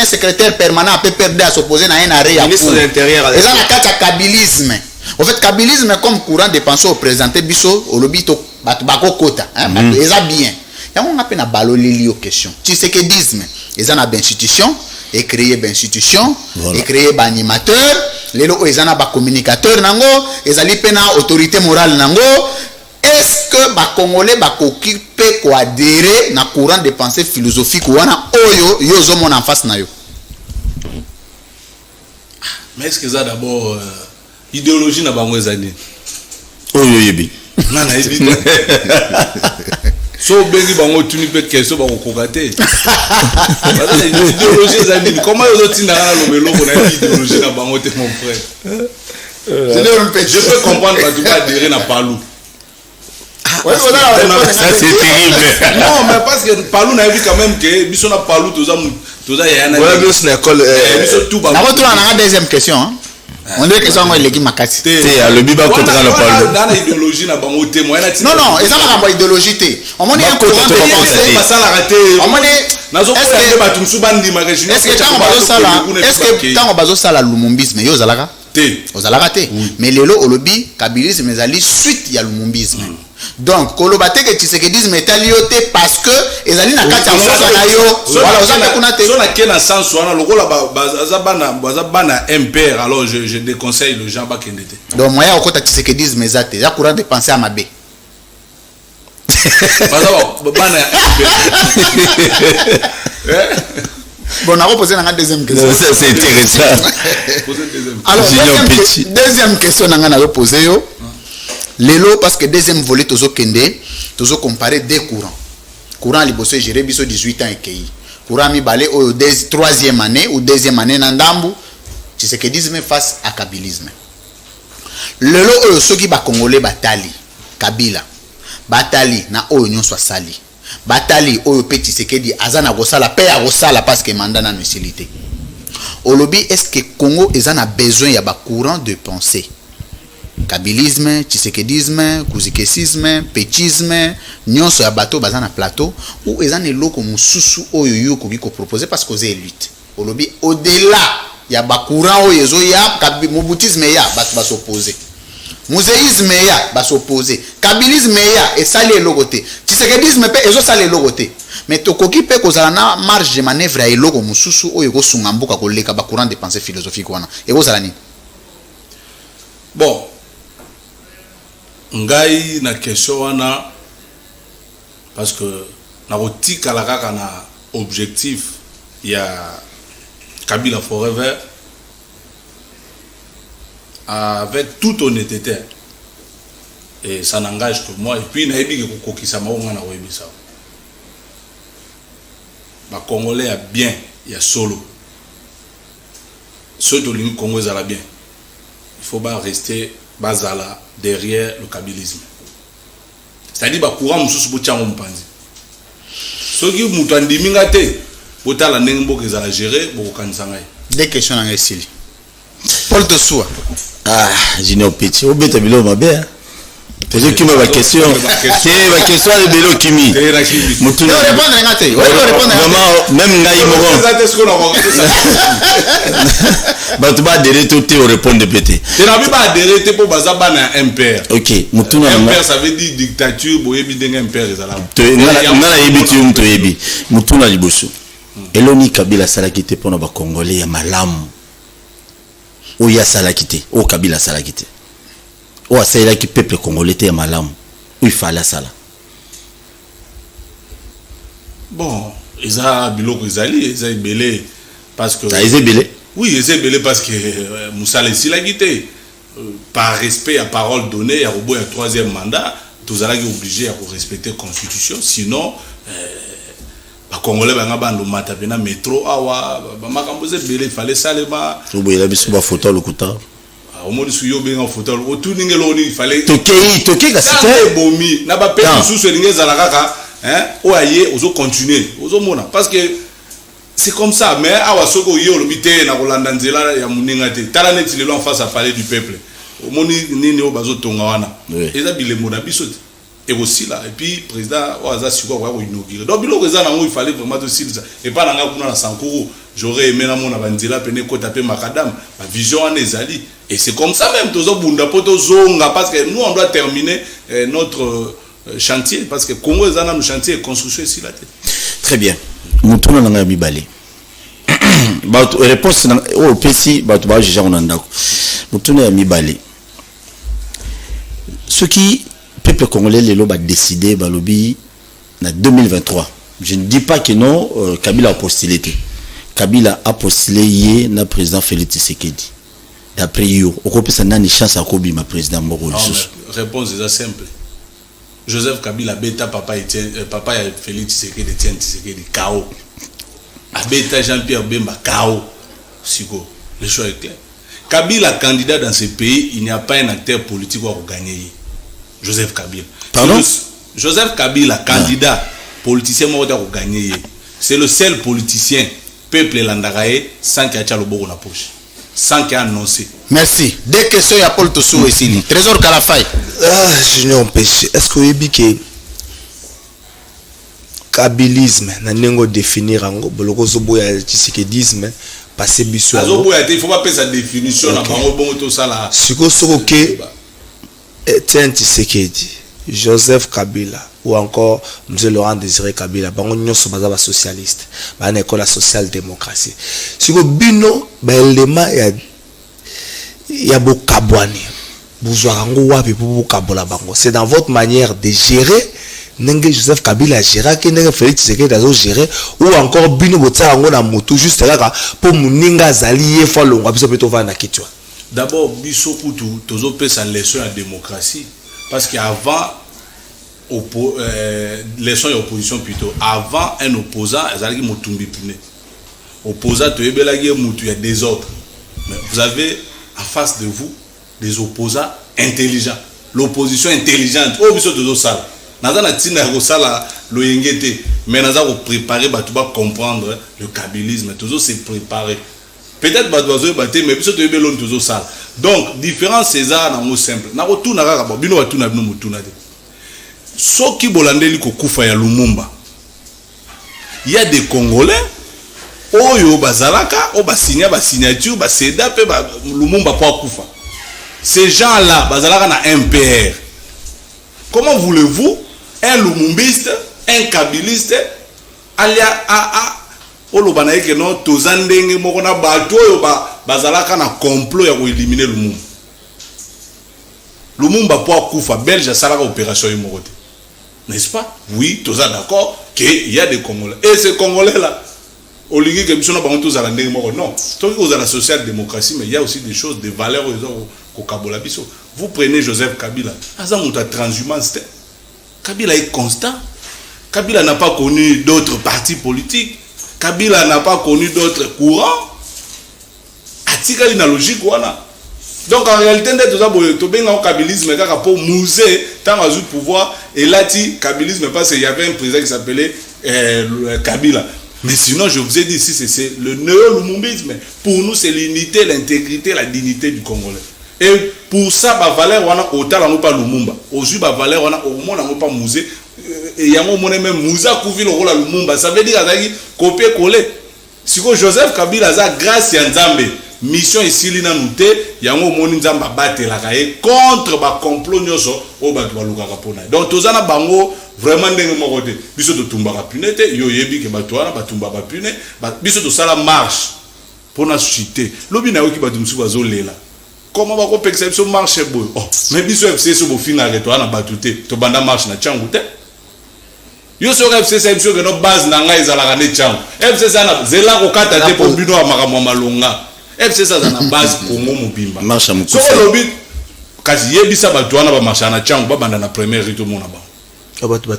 un secrétaire permanent peut perdre à s'opposer à un arrêt. Ministre de l'Intérieur. Et ça la carte à kabylisme. En fait, kabylisme comme courant de pensée au présenté biso au lobby to bako kota, et ça bien. Il y a un appel à baloli aux questions. Tshisekedisme, ils ont une institution. Et créer une institution, et créer un animateur, lelo ezana ba communicateur nango ezali pena autorité morale nango. Est-ce que ba Congolais ba occupé ko adhérer na courant de pensée philosophique wana oyo yo zo mon en face na yo? Mais est-ce que ça d'abord idéologie na bango ezali? Oyo yebi. Nana yebi. So bengi bango tuni pe question ba kokate. Parce que idéologie ezali comment yo zotinda na lobelo ko na idéologie na bango te mon frère. Je peux comprendre que tu vas adhérer na Palou. Ouais, ça c'est terrible. Non, mais parce que Palou n'a vu quand même que biso na Palou toza yana. Ouais, mais c'est une école. Biso tout ba. Na retour na deuxième question hein. On dirait que ça on est makati. Le biba contre la Palou. Dans l'idéologie na bango te moyen na. Non non, ça va pas idéologie. On m'a dit un courant de pensée. Pas ça la raté. On m'a dit nazo ko ba tumsu bandi magazine. est-ce que tant on bazo sala lumumbisme yo zalaka? Te. Ozalaka te. Mais lelo olobi kabilisme ezali suite ya lumumbisme. Donc kolobate que tshisekedisme etaliote parce que ezali na kati ya mboka na yo. Voilà, ozaka kuna te. So na kena sens wana lokola baza bana MPR alors je déconseille le Jean Bakendete. Donc moya okota tshisekedisme ezate ya courant de pensée à mabe. Bana Bon, on a reposé la deuxième question. C'est intéressant. Alors, deuxième question, on a reposé. Lelo, parce que deuxième volet, tozo kende, tozo comparer deux courants. Courant liboso géré biso 18 ans et kei. Courant mi balé au troisième année ou deuxième année nandambu, tshisekedisme face à kabilisme. Lelo oyo soki ba Congolais batali, Kabila, batali na oyo nyonso sali. Batali oyo pe Tshisekedi azana gosala pe ya gosala parce que mandat na nucilité. Olobi est-ce que Congo ezana besoin ya ba courant de pensée? Kabilisme, Tshisekedisme, Kuzikesisme, Pétisme, nyonso ya bato bazana plateau ou ezana eloko mususu oyo yo koki ko proposer parce que c'est élite. Olobi au-delà ya ba courant oyo ezo ya Mobutisme ya ba s'opposer. Muséisme ya ba s'opposer. Kabilisme ya esali eloko te. Tshisekedisme pe ezo sali eloko te. Mais tokoki pe kozala na marge de manœuvre ya eloko mususu oyo ko sunga mboka koleka ba courant de pensée philosophique wana. E kozala ni. Bon. Ngai na question wana parce que na rotika la kaka na objectif ya Kabila Forever avec toute honnêteté et ça n'engage que moi et puis na yebi ke kokisa maonga na webisa ba Congolais a bien ya solo ceux de l'Union Congo ezala bien il faut pas rester bazala derrière le kabilisme. C'est-à-dire ba courant mususu bochango mpanzi. Soki mutu andiminga te botala ndenge mboka ezala gérer bokokanisa ngai. Des questions en esili. Paul Tosua. Ah, Junior Petit, au bête bilo mabe. Toujours qui ma question. C'est ma question de Bélo Kimi. Mutu ne répondre ngate. Ouais, répondre. Même ngai moron. Bah tu vas adhérer tout te répondre pété. Tu n'as pas adhérer te pour bazaba na MPR. OK, mutu na MPR ça veut dire dictature boyebi denga MPR ezala. Na yebi tu mutu yebi. Mutu na liboso. Eloni Kabila salaki te pona ba Congolais ya malamu. Oya salaki te, o Kabila salaki te. O asala ki peuple congolais te malamu. Il fallait ça là. Bon, eza biloko ezali, eza ebele parce que ça ezebele. Oui, eza ebele parce que Moussa Lessi l'a quitté par respect à parole donnée, à robot à troisième mandat, tous allons obligés à respecter la constitution, sinon les Congolais vont bando mata pena métro awa ba makamboze belé fallait salema obo ila biso ba photo lokuta au moins su yo benga photo o tout ningelo ni fallait toke ka c'était bomi na ba pe sous ce ningeza la kaka hein o aye ozo continuer ozo mona parce que c'est comme ça mais awa soko yo lobité na kolanda nzela ya muninga te tala neti lelo en face à parler du peuple au moni nini o bazo tonga wana eza bilembo na biso et aussi là et puis président oaza siko kwa inaugurer donc biloko eza nango il fallait vraiment aussi ça et pas nanga kuna na Sankuru j'aurais aimé na mona banzela pene ko taper macadam la vision en ezali et c'est comme ça même tozo bunda poto zonga parce que nous on doit terminer notre chantier parce que Congo ezana no chantier de construction ici là. Très bien mutuna nanga mibale ba réponse oh pesi bato ba jija on ndako mutune ya mibale ce qui peuple congolais lelo ba décider ba lobby na 2023 je ne dis pas que non Kabila a postulé. Kabila a postulé hier na président Félix Tshisekedi. D'après yo, okopesa nani chance à kobi ma président Moro. Réponse est simple. Joseph Kabila beta papa Félix Tshisekedi tient Tshisekedi KO. Abeta Jean-Pierre Bemba KO. Siko, le choix est clair. Kabila candidat dans ce pays, il n'y a pas un acteur politique pour gagner. Joseph Kabila. Pardon? Joseph Kabila candidat politicien pour gagner. C'est le seul politicien peuple landarae sans qu'il y ait le bon la poche, sans qu'il y ait annoncé. Merci. Deux questions, il y a Paul Tossou ici. Trésor Kalafay. Junior Péché, est-ce que vous dites que kabilisme, n'a définir en gros, boloko zobo ya tshisekedisme, passer biso. Il faut pas payer sa définition là, bon tout ça là. Siko soroke, tiens Tshisekedi, Joseph Kabila. Ou encore M. Laurent Désiré Kabila, bango sommes des socialistes, ban école social-démocratie. Si vous bino, l'élément il y a beaucoup kabouani, c'est dans votre manière de gérer. Nenge Joseph Kabila géré, que nenge Félix Tshisekedi a géré, ou encore bino botsa ngo na moto juste là pour muninga zali fois longa biso peto va na kitwa. D'abord biso kutu tozo pesa leçon à démocratie parce qu'avant leçon et opposition plutôt avant un opposant azalaki motumbi pune opposant to ebelagi mutu ya désordre mais vous avez en face de vous des opposants intelligents l'opposition intelligente oh biso tozo sala naza na tina ko sala lo yengete mais naza ko préparer batu ba comprendre le kabylisme tozo se préparer peut-être batu bazo baté mais biso to ebelon tozo sala donc différence César na mo simple na ko tuna kaka bino batu na bino mutuna de soki bolandeli kokufa ya Lumumba il y a des Congolais oyo bazalaka o basinya ba signature ba seda pe ba Lumumba po akufa ces gens là bazalaka na MPR comment voulez-vous un lumumbiste un kabiliste alia a oloba na yeke no tozandenge moko na bato oyo bazalaka na complot ya ko éliminer Lumumba po akufa belge salaka opération yimorote. N'est-ce pas? Oui, tous d'accord qu'il y a des Congolais. Et ces Congolais-là, au lieu que nous avons tous à la non, tous à la social-démocratie, mais il y a aussi des choses, des valeurs au Kabola Bisso. Vous prenez Joseph Kabila, transhumance. Kabila est constant. Kabila n'a pas connu d'autres partis politiques. Kabila n'a pas connu d'autres courants. Atikali na logique wana. Donc en réalité, tout bien en kabylisme, pour musée, tant à le pouvoir, et là, kabylisme, parce qu'il y avait un président qui s'appelait Kabila. Mais sinon, je vous ai dit ici, c'est le néo-lumumbisme. Pour nous, c'est l'unité, l'intégrité, la dignité du Congolais. Et pour ça, bah, valeur, on a autant on pas Lumumba. Aujourd'hui, bah, valeur, on a au moins on pas musée. Et il y a un moment même Moussa Kouvi le rôle à Lumumba. Ça veut dire qu'il copier-coller. Si Joseph Kabila a grâce à Nzambe. Mission ici lina nute yango moni nzamba battre la kaye contre ba complot nyoso o ba baluka kapona donc tozana bango vraiment ndenge moko te biso to tumba ka punete yo yebi ke bato wana batumba ba pune biso to sala marche pour na susciter lobi na yoki bato musu bazolela comment ba ko pekisa biso marche boy oh mais biso FC so bo finga ke to ana batute to banda marche na changu te yo so FC c'est biso que no base na ngai ezala ka ne changu FC sana zela ko kata te po bino amakamwa malonga FC ça dans la base Congo Mobimba. Marche à Moukoufé. So lobby kasi yebisa bato wana ba marche na changu ba banda na première rite mona ba.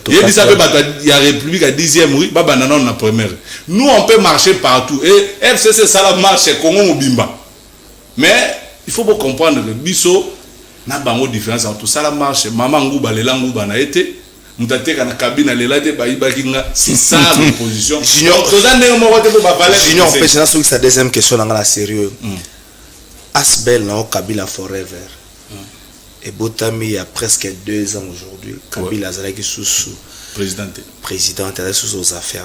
Yebisa be bato ya République à 10e rue ba banda na première. Nous on peut marcher partout et FCC ça la marche Congo Mobimba. Mais il faut pas comprendre que biso na bango différence entre ça la marche maman nguba lela nguba na été mutateka na cabine lela te ba ibakinga c'est ça l'opposition. Junior Junior pêche na sur sa deuxième question dans la sérieux. Asbel na Kabila forever. Et Botami il y a presque 2 ans aujourd'hui. Kabila azalaki sous président à sous aux affaires.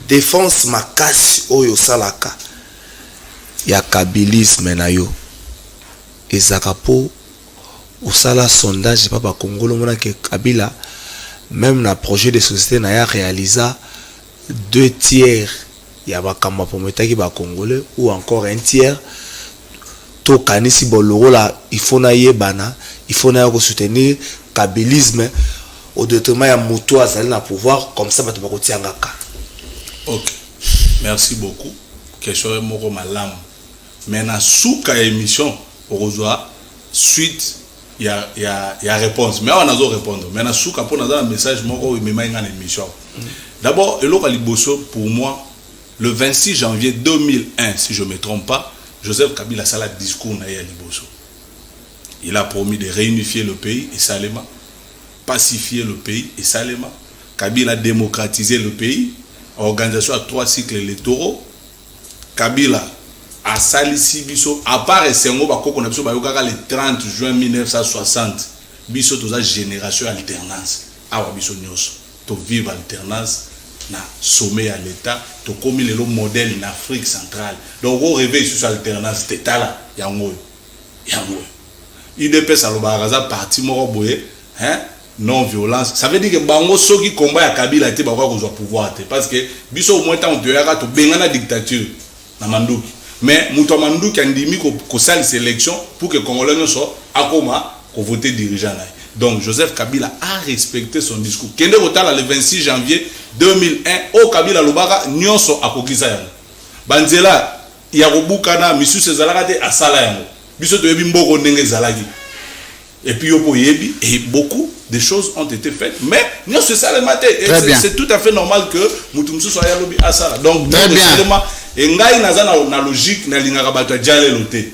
Défense makasi oyo salaka. Ya kabilisme na yo. Ezakapo au sala sondage papa Congolo mona que Kabila même na projet de société na ya réalisa 2 tiers il y a bakamba pometa qui ba congolais ou encore un tiers to kanisi boloro là il faut na yebana il faut na soutenir kabylisme au détriment ya moto azali na pouvoir comme ça bato bakotiangaka. OK, merci beaucoup. Question est moko malam mais na souka émission okozwa suite il y a réponse mais on a zo répondre mais na souka pour na message moko imema nga na émission. D'abord eloko liboso pour moi le 26 janvier 2001 si je me trompe pas Joseph Kabila sala discours na ya liboso. Il a promis de réunifier le pays et salement pacifier le pays et salement Kabila a démocratisé le pays, organisation à 3 cycles électoraux. Kabila a salisi biso à part Sengo bakoko na biso bayokaka le 30 juin 1960 biso toza génération alternance awa biso nyonso to vivre alternance na sommet à l'état to komi le modèle en Afrique centrale donc on réveille sur alternance tetala yango IDPS alobaraza parti moko boye hein non violence ça veut dire que bango soki combat ya Kabila te bakwa kozwa pouvoir te parce que biso au moins tant de yaka to bengana dictature na manduki mais muto manduki andimi ko sali sélection pour que congolais nyonso akoma ko voter dirigeant na. Donc Joseph Kabila a respecté son discours. Kende kotala le 26 janvier 2001 au Kabila lobaka nyonso akokisa yango. Banzela ya kobukana misu sezalaka te asala yango. Biso to yebi mboko ndenge zalaki. Et puis yopo yebi et beaucoup de choses ont été faites mais nyonso sala maté c'est tout à fait normal que mutu musu so ya lobi asala. Donc seulement engai nazana na logique na lingaka bato jale loté.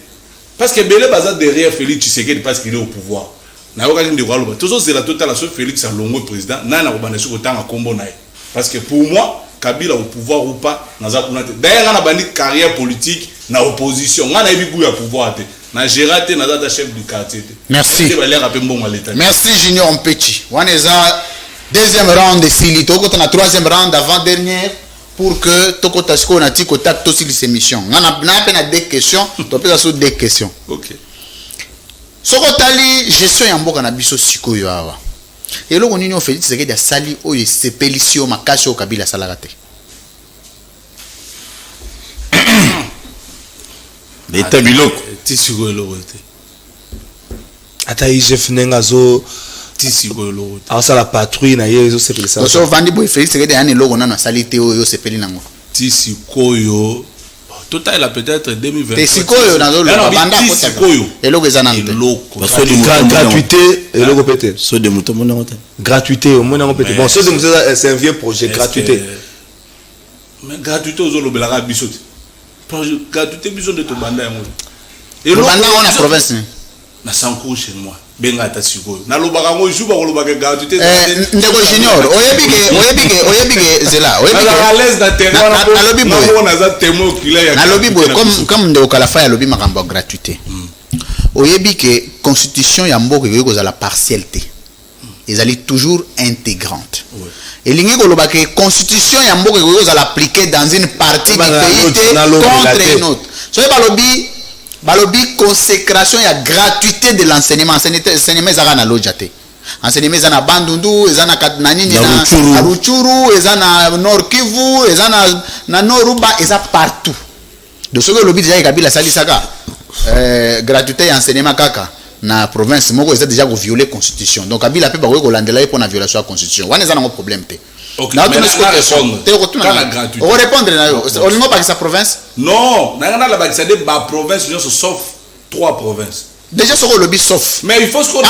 Parce que belé baza derrière Félix Tshisekedi parce qu'il est au pouvoir. Na yoka ndi kwa loba tozo zela total so Félix Alongo président na kobanda siko tanga kombo nae parce que pour moi Kabila au pouvoir ou pas naza kuna te d'ailleurs na bandi carrière politique na opposition ngana yebi ku ya pouvoir te na gérate naza ta chef du quartier te. Merci merci Junior Mpeti waneza deuxième round de Sili toko na troisième round avant dernière pour que toko tasiko na tiko tak to Sili émission ngana na peine deux questions to pesa sur deux questions. OK. Soko tali gestion ya mboka na biso sikoyo awa eloko nini ofeli Tshisekedi ya sali oyo sepelisio makasi o Kabila salaka te leta biloko tisiko eloko te ata IGF nenga zo tisiko eloko te asa la patrouille na yezo sepelisa so vandi boy Félix Tshisekedi ya eloko nano sali te oyo sepeli nango tisiko yo total la peut-être 2020 tisikoyo nazo lo banda ko tisikoyo eloko ezana nte parce que gratuité eloko pété so de muto mona ngote gratuité au mona pété bon so de muto c'est un vieux projet gratuité mais gratuité aux lobelaka biso projet gratuité biso de to banda yango et banda on a province na sankou chez moi benga ta sikoyo na lobaka ngo juba ko lobaka gratuité ndeko junior oyebike zela oyebike à l'aise na terrain na lobi boy na za témoin oculaire na lobi boy comme ndeko kalafa ya lobi makambo gratuité oyebike constitution ya mboka yeko za la partialité ezali toujours intégrante elingi ko lobaka constitution ya mboka yeko za l'appliquer dans une partie du pays contre une autre so balobi consécration ya gratuité de l'enseignement ezaka na lojate enseignement ezana bandundu ezana nani na Ruchuru ezana Nord Kivu ezana na Noruba eza partout de ce que lobi déjà Kabila salisaka gratuité ya enseignement kaka na province moko eza déjà ko violer constitution donc Kabila pe ba ko landela pour na violation de constitution wana ezana ngo problème te. OK, mais on répondre na yo on ngo pas sa province non na la bakisa de ba province sauf 3 provinces déjà ce que lobby sauf mais il faut ce qu'on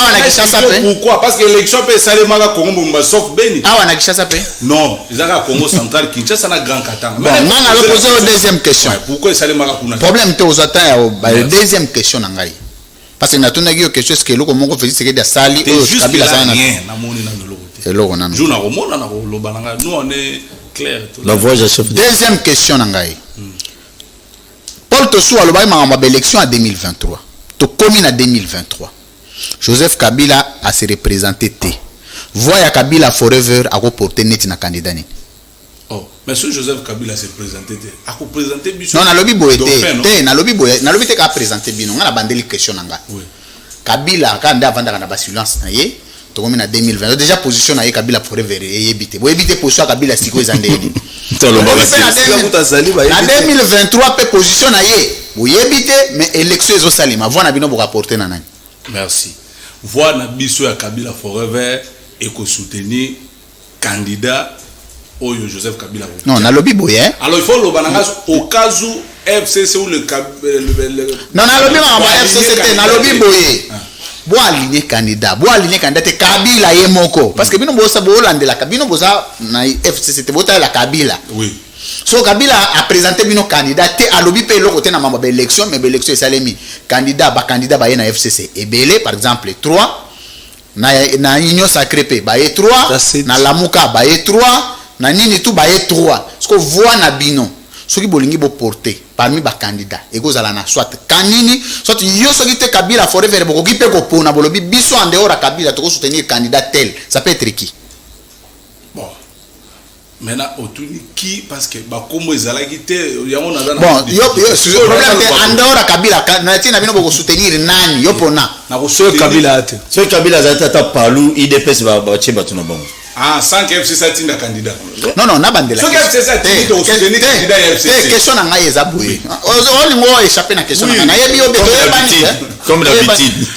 pourquoi parce que l'élection peut saler manga Congo Mumba sauf Beni na Kinshasa pe non izaka Congo central Kinshasa na Grand Katanga mais on a posé une deuxième question pourquoi saler manga kuna problème te aux attend ya deuxième question na ngai parce que na tuna giyo question est-ce que loko moko Félix Tshisekedi ya sali o Kabila sana na moni na loko eloko nano jouna romona na lobalanga nous on est clair la voix je chef deuxième question na ngai Paul Tossou a lobai ma élection en 2023 to commune en 2023 Joseph Kabila a se représenté te voya Kabila forever a ko porter net na candidat ni oh mais ce Joseph Kabila se présenté te a ko présenter biso non na lobi boye te na lobi te ka présenter bino ngana bandeli question na ngai oui Kabila ka nda vanda na basilence na ye to commune en 2020 déjà position na ye Kabila forever e yebite bo yebite position Kabila siko ezandeli Na 2023 pe position na ye. Boyebi te mais élection ezo salima. Voix na bino bo rapporter na nani. Merci. Voix na biso ya Kabila Forever et ko soutenir candidat Oyo Joseph Kabila. Non, na lobby boye. Alors il faut le banangas au cas où FCC ou le non, na lobby ma FCC na lobby boye. Bo aligner candidat te Kabila ye moko parce que bino bosa bo landela Kabila bosa na FCC te bota la Kabila. Oui. So Kabila a présenté bino candidat te a lobby pe loko te na mamba élection mais élection salemi candidat ba ye na FCC et belé par exemple 3 na union sacré pe ba ye 3 na Lamuka ba ye 3 na nini tout ba ye 3 ce que voix na bino soki bolingi bo porter parmi ba candidat ekozala na soit kanini soit yo soki te Kabila Forever bokoki pe ko pona bolobi biso en dehors Kabila to soutenir candidat tel ça peut être qui. Bon maintenant autour qui parce que ba kombo ezala kité yango na bon yo problème en dehors Kabila na tina bino boko soutenir nani yo pona na ko soutenir Kabila ate so Kabila zata ta palu IDPS ba cheba tuna bon. Ah, sans que FCC tinda candidat. Non, na bandela. So que FCC tinda au soutenir candidat FCC. Question na ngai eza boye. Oli ngo échapper na question na yebi yo comme d'habitude.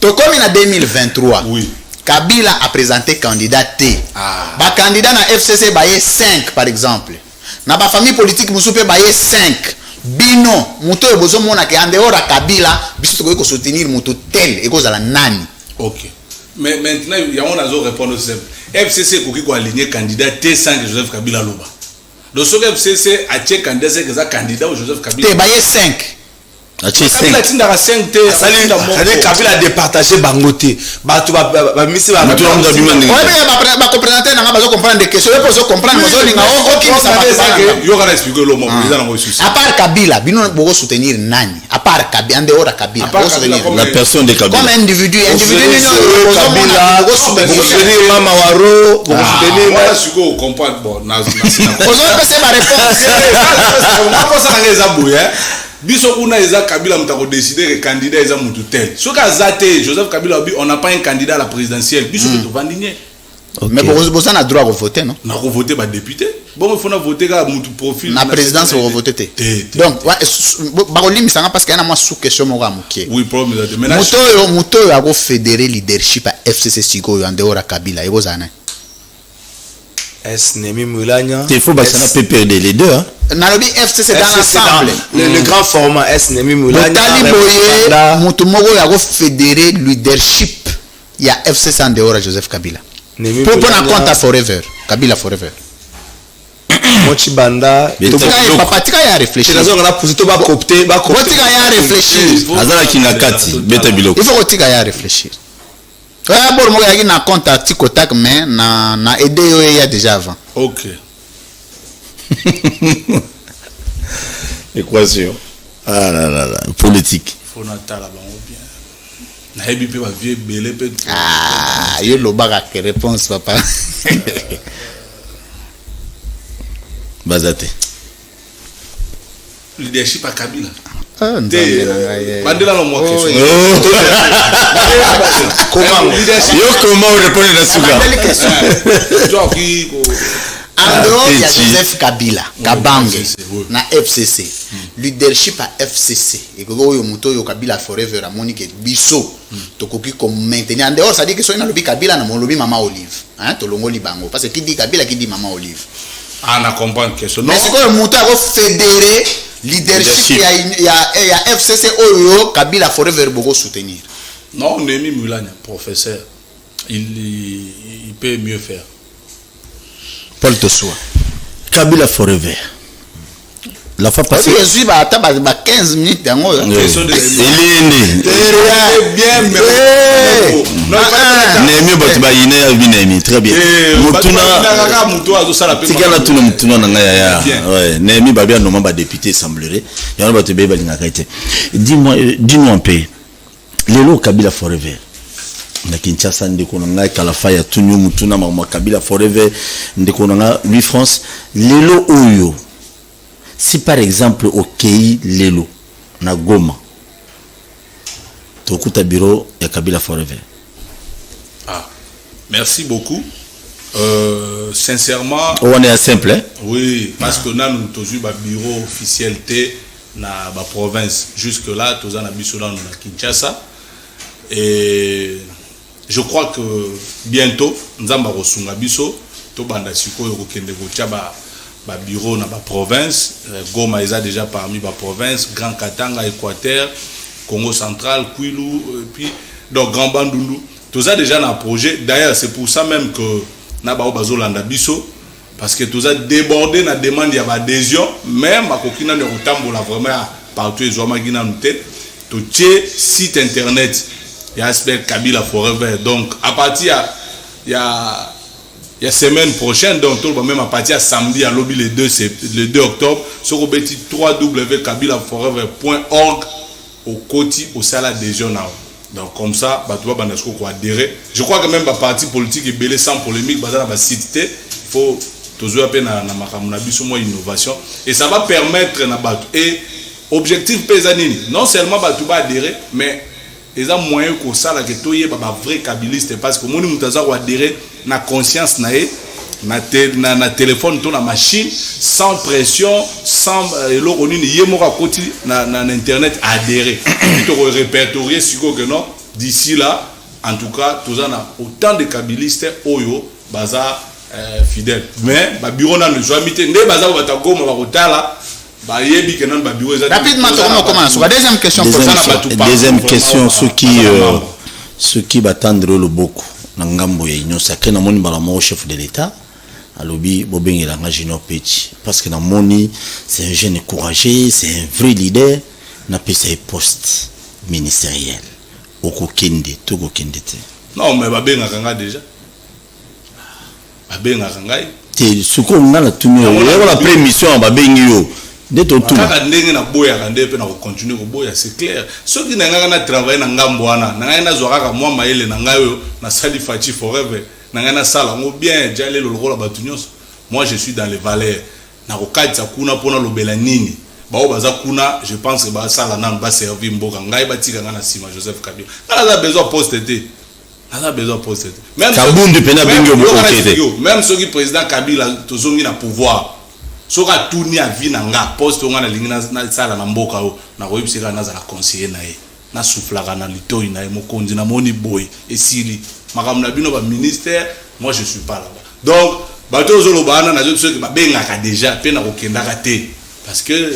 To comme en 2023. Oui. Kabila a présenté candidat T. Ba candidat na FCC ba ye 5 par exemple. Na ba famille politique musupe ba ye 5. Bino muto e bozo mona ke ande ora Kabila biso ko soutenir muto tel e kozala nani. OK. Mais maintenant, il y a un répondre aussi simple. FCC qui a aligné candidat T5 Joseph Kabila Loba. Donc, ce que FCC a tué candidat, c'est que ça candidat Joseph Kabila. T baye 5. Kabila tinda 5 T. Kabila départagé bangoté. Ba tu ba misi ba tu l'as dit. Ouais, ba comprendre na ba comprendre des questions, pour se comprendre mozo linga o qui ça va. Yo ga expliquer le mot, ils allons souci. À part Kabila, bino boko soutenir nani? À part Kabila, en dehors de Kabila, boko soutenir la personne de Kabila. Comme individu Kabila, boko soutenir Mama Waro, boko soutenir voilà ce que comprendre bon na. Ozo pese ba réponse. On va pas ça les abouer hein. Biso kuna eza Kabila mutako décider que candidat eza mutu tel. Ce ka zate Joseph Kabila on n'a pas un candidat à la présidentielle. Biso to vandigné. Mais pour ça on a droit de voter non? On a voter ba député. Bon il faut voter ka mutu profil. La présidence on voter té. Donc ba kolimisa parce qu'il y a moi sous question mo ga mukie. Oui problème de maintenant. Muto a go fédérer leadership à FCC Siko en dehors à Kabila et bozana. Est Nemi Moulania. Il faut basana peut perdre les deux hein. Nalobi FCC dans l'ensemble. Le grand format est Nemi Moulania. Taliboye muto moko ya go fédérer leadership ya FCC en dehors à Joseph Kabila. Pour prendre compte à Forever, Kabila Forever. Mochi Banda, papa tika ya réfléchir. C'est on a posé to ba copter, ba copter. Tika ya réfléchir. Azala kinakati beta biloko. Il faut tika ya réfléchir. Ouais, bon moi ya na compte à Tikotak mais na aider yo ya déjà avant. OK. Équation. Ah là, politique. Faut natala bango bien. Na ebi pe ba vie belé pe. Ah, yo lobaka que réponse papa. Bazate. Leadership à Kabila. Bandela no moi question. Comment répondre à ça? Genre qui en dehors il y a Joseph Kabila, Kabange na FCC. Leadership à FCC. Et que yo muto yo Kabila Forever a Monique biso. Tokoki comme maintenir en dehors ça dit que so ina lobi Kabila na mon lobi Mama Olive. Hein, to longo libango parce que qui dit Kabila qui dit Mama Olive. Ah, na comprendre question. Mais c'est quoi muto a fédérer leadership il y a FCC Oyo Kabila Forever boko soutenir. Non, Nemi Moulania, professeur, il peut mieux faire. Paul Tossoua. Kabila Forever. La fois passée. Je suis à 15 minutes dans moi. Il est bien, Nemi Botiba Ine Binemi, très bien. Mutuna Tikala tout le Mutuna Nangaya. Ouais, Nemi Babia Noma ba député semblerait. Il y a un bateau balinga kaite. Dis-nous un peu. Lelo Kabila Forever. Na Kinshasa ndeko nanga Kalafa ya Tunyo Mutuna Mama Kabila Forever ndeko nanga Louis France. Lelo Oyo. Si par exemple au Kei Lelo na Goma. Tokuta bureau ya Kabila Forever. Ah, merci beaucoup. Sincèrement, on est simple, hein? Oui, parce que nous avons toujours un bureau officiel dans la province. Jusque-là, nous avons un bureau à Kinshasa. Et je crois que bientôt, nous allons reçu un bureau. Nous avons un bureau dans la province. Goma est déjà parmi la province. Grand Katanga, Équateur, Congo central, Kwilu, puis donc Grand Bandundu. Tout ça déjà dans le projet. D'ailleurs, c'est pour ça même que nous avons Landa Bisso. Parce que tout ça débordé dans la demande d'adhésion. Même à Kokina de Rotambola vraiment partout les hommes qui n'ont tête. Tout site internet. Il y a aspect Kabila Forever. Donc à partir il y a semaine prochaine, donc tout même à partir de samedi à lobby le 2 octobre, sur le petit www.kabilaforever.org au côté au salle adhésion. Donc comme ça, tu vas adhérer. Je crois que même le parti politique est belé sans polémique, il il faut toujours appeler na innovation et ça va permettre na batu et objectif pesanini non seulement tu vas adhérer mais ils ont moyen que ça là que toi y ba vrai kabiliste parce que moni mutaza ko adhérer na conscience na téléphone to na machine sans pression sans lo onini yemoka koti na internet adhérer tu ko répertorier siko que non d'ici là en tout cas tous on a autant de kabilistes oyo baza fidèle mais ba bureau na le joamité ndé baza ba takoma ba kotala ba yebi que non ba bureau rapidement comment commence la deuxième question deuxième question ceux qui batandre le beaucoup na ngambo ya union sacré na moni bala mo chef de l'état alobi bobengela nga Junior Petit parce que na moni c'est un jeune courageux c'est un vrai leader na pesa poste ministériel okokende to kokende te non mais ba benga kanga déjà abenga kangai te suko ngala tumio la prémission babengi yo deto tout kaka ndenge na boya kande pe na continuer ko boya c'est clair ceux qui n'anga na travailler na ngambo wana na na zoaka ka mwa maele na ngayo na sali fachi forever na na sala ngo bien jale lo lokola batunyos moi je suis dans les valeurs na ko katsa kuna pona lobela nini bao baza kuna je pense que ba sala na ba servir mboka ngai batika ngana sima Joseph Kabila na besoin poste te a besoin de poster. Même ceux qui président Kabila tozongi na pouvoir. Soka tourner à vie nanga poste on a lingina na sala na mboka o na koyebisika na za la conseiller na ye. Na soufflaka na litoi na mokonzi na moni boy et sili. Makam na bino ba ministère, moi je suis pas là-bas. Donc bato zolo bana na ceux qui ba bengaka déjà pe na kokendaka te parce que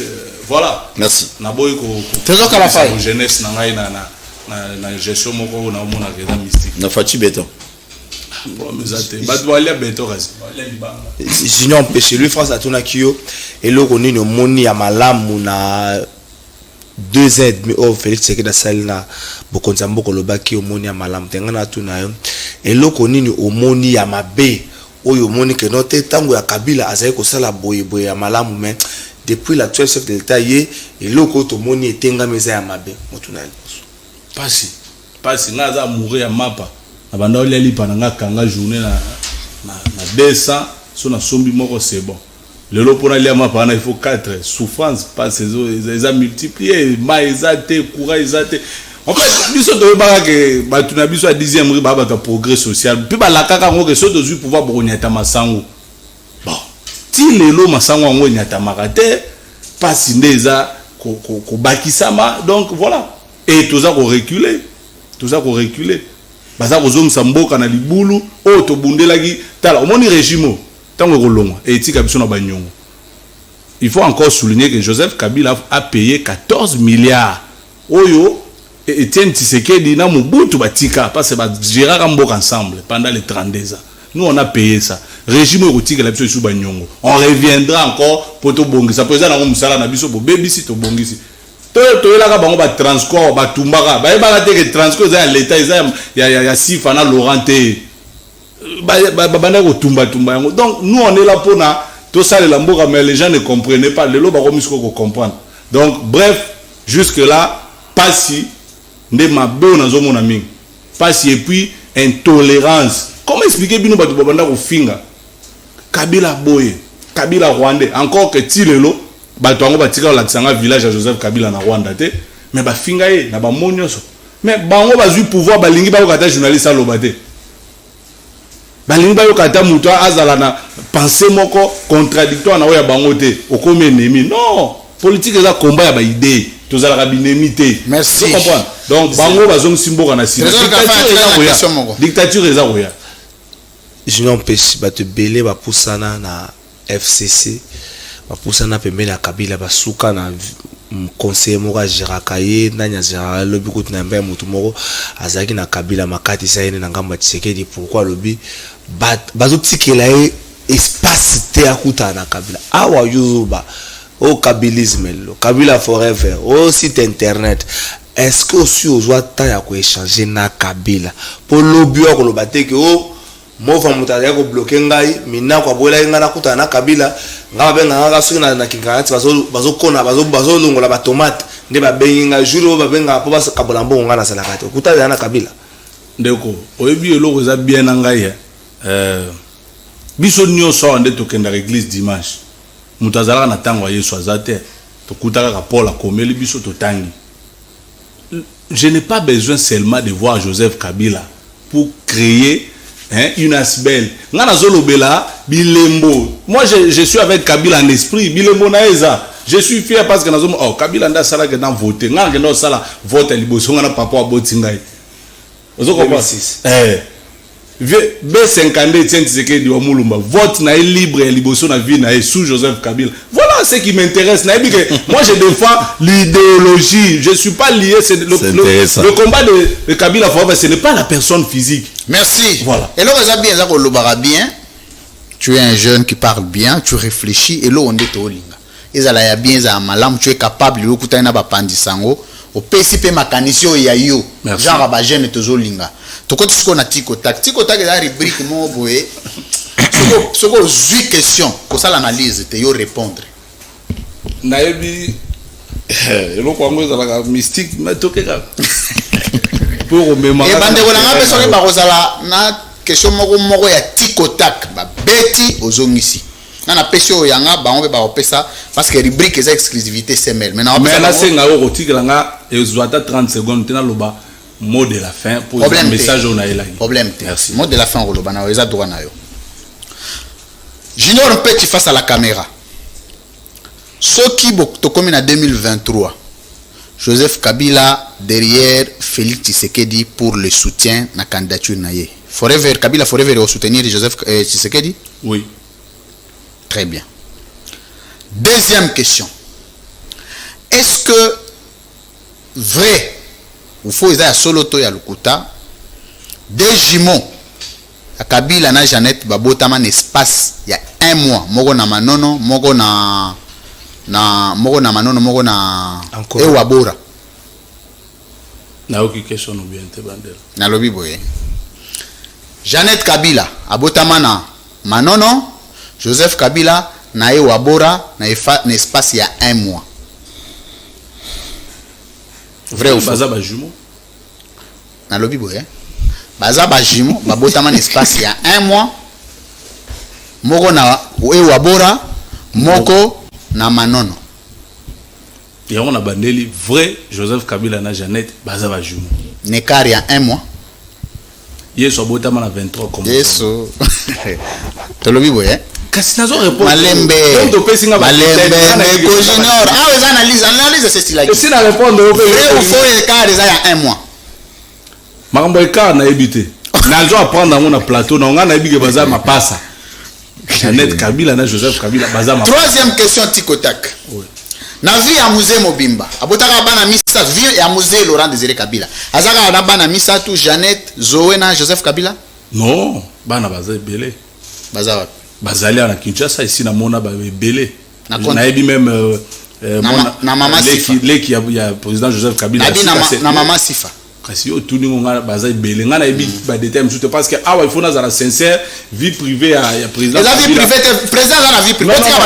voilà. Merci. Na boy ko tezoka la faille jeunesse na ngai na gestion moko na mona keza mystique na fachi beton Junior empêché lui France atuna kiyo et le koni no moni ya malamu na 2 ans mais oh Félix Tshisekedi salina bokonza mboko lobaki omoni ya malamu tengana atuna yo et le koni ni omoni ya mabe oyo moni que note tango ya Kabila azai ko sala boye ya malamu mais depuis l'actuel chef de l'état yé et le ko to moni etenga meza ya mabe motuna Pasi ngaza mourir ya mapa na banda oli lipa na kanga journée na 200 so na sombi moko c'est bon lelo pona lia mapa na il faut 4 souffrance pas ces ils a multiplié maïzate couragezate en fait biso to ba que batuna biso à 10e ri ba ta progrès social puis ba la kaka ngo que so dozu pouvoir bonyata masango bon ti lelo masango ngo nyata makate pasi ndeza ko bakisama donc voilà et tout ça qu'on reculer baza kozom samboka na libulu o to bundelaki tala omoni régime tango kolongwa et tika biso na banyongo il faut encore souligner que Joseph Kabila a payé 14 milliards oyo Etienne Tshisekedi na Mobutu batika parce que ba gérer mboka ensemble pendant les 32 ans nous on a payé ça régime rotika la biso sous banyongo on reviendra encore pour to bongisa président na musala na biso bo bebisi to bongisi to la ka bango ba transport ba tumbaka ba ba te que transport za l'état ya sifa na Laurent ba bana ko tumba yango donc nous on est là pour na to sale la mboka mais les gens ne comprenaient pas le lo ba ko misko ko comprendre donc bref jusque là pas si nde mabe na zo mona mingi pas si et puis intolérance comment expliquer bino ba banda ko finga Kabila boye Kabila Rwandais encore que ti lelo bato ngo batika la tsanga village à Joseph Kabila na Rwanda te mais ba finga ye na ba monyoso mais bango bazui pouvoir balingi ba ko kata journaliste alobate balingi bayoka ata mutu azala na pensée moko contradictoire na oyo ya bango te okomi ennemi. Non, politique eza combat ya baidée tozalaka binemi te. Merci. Donc bango bazongisi mboka na sina dictature eza koya. Junior Mpesi bato ebele bapusana na FCC bapusana pembeni ya Kabila basuka na conseiller moko agiraka ye nani aziraka lobi kuti na mbe mutu moko azalaki na Kabila makati sa yene na ngambo ya Tshisekedi. Pourquoi lobi bazotikela ye espace te akuta na Kabila awa yuzuba au kabilisme lo Kabila forever au site internet. Est-ce que aussi ozwa ta ya ko échanger na Kabila pour lobi ko lobate ke o mova mutale ko bloquer ngai mina kwa bola ngana kuta na Kabila ngaba benga ngaka suki na kingati bazokona bazolongola ba tomate nde ba benga juro ba benga po basa kabola mbongo ngana sala kati kuta na Kabila ndeko oyebi eloko eza bien na ngai biso nyonso ande tokenda église dimanche mutazala na tango ya Yesu azate tokutaka ka Paul akomeli biso totangi. Je n'ai pas besoin seulement de voir Joseph Kabila pour créer une asbel. Ngana zolobela bilembo. Moi je suis avec Kabila en esprit. Bilembo na eza. Je suis fier parce que nazomo Kabila nda sala que dans voter. Ngana ndo sala vote liboso ngana papa abotingai. Ozo comprendre? B50 Tshisekedi wa Mulumba vote na libre liboso na vie na sous Joseph Kabila. Voilà ce qui m'intéresse. Moi je défends l'idéologie. Je suis pas lié. C'est le combat de Kabila Forever, ce n'est pas la personne physique. Merci. Voilà. Et là on bien. Tu es un jeune qui parle bien, tu réfléchis et là on est au linga. Ezala bien za malam, tu es capable de l'écouter na ba pandisango. Au PCP makanisio ya yo. Genre ba jeune tozo linga. Tokoti siko na tikotak. Tikotak est la rubrique mo boye. Soko zui question, ko ça l'analyse te yo répondre. Naebi eloko ngo ezala mystique mais tokeka. Pour mémoire. Et bande wala ngabe soki ba kozala na question moko ya tikotak ba beti ozongisi. Na pesio yanga ba on ba opesa parce que rubrique est exclusivité CML. Mais là c'est ngao kotikela nga ezwata 30 secondes tena loba mot de la fin pour le message on a elagi. Problème. Merci. Mot de la fin loba na eza droit na yo. Junior Mpeti face à la caméra. Ce qui tokomi na 2023. Joseph Kabila derrière Félix Tshisekedi pour le soutien na candidature na ye. Forever Kabila forever au soutenir Joseph Tshisekedi? Oui. Très bien. Deuxième question. Est-ce que vrai ou faux il y a solo to ya lukuta des jumeaux à Kabila na Jeannette babotama un espace il y a 1 mois moko na manono moko na manono moko na ewabora na oki question bien te bandela na lobi boye Jeannette Kabila abotama na manono Joseph Kabila na ewabora na espace il y a 1 mois. Vrai ou faux? Baza ba jumeau na lobi boye baza ba jumeau babotama na espace il y a 1 mois moko na ewabora moko na manono. Et on a bandeli vrai Joseph Kabila na Jeannette baza ba jumeau. Nekar il y a 1 mois. Yeso abotama na 23 comme ça. Yeso. To lobi boye kasi nazo répondre malembe ko junior ah les analyse c'est style là si na répondre au faut écart il y a 1 mois makambo écart na ebité nazo apprendre mon plateau na ngana ebike baza mapasa Jeannette Kabila na Joseph Kabila baza mapasa. Troisième question tikotak. Oui. Na vie ya musée Mobimba abotaka bana misa vie ya musée Laurent Désiré Kabila azaka na bana misa tout Jeannette Zoé na Joseph Kabila non bana baza belé baza bazali na Kinshasa ici na mona ba belé na ebi même na mama Sifa leki ya président Joseph Kabila na mama Sifa kasi yo tuni ngana baza belé ngana ebi ba détail tout parce que ah il faut na za sincère vie privée ya président la vie privée président na vie privée président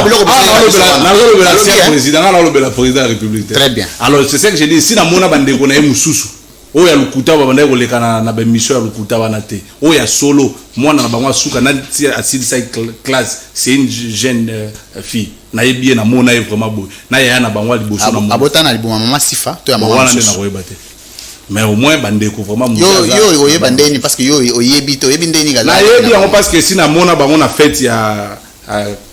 na le président de la République. Très bien. Alors c'est ça que j'ai dit si na mona bandeko na mususu oya lukuta babanda ko lekana na ba mission ya lukuta wana te oya solo mwana na bangwa suka na asili sa classe c'est une jeune fille na yebie na mona vraiment beau na ya na bangwa liboso na abota na liboma mama Sifa to ya mama wana na koyeba te mais au moins bandeko vraiment yo oyeba ndeni parce que yo oyebi ndeni na yebi yango parce que si na mona bango na fête ya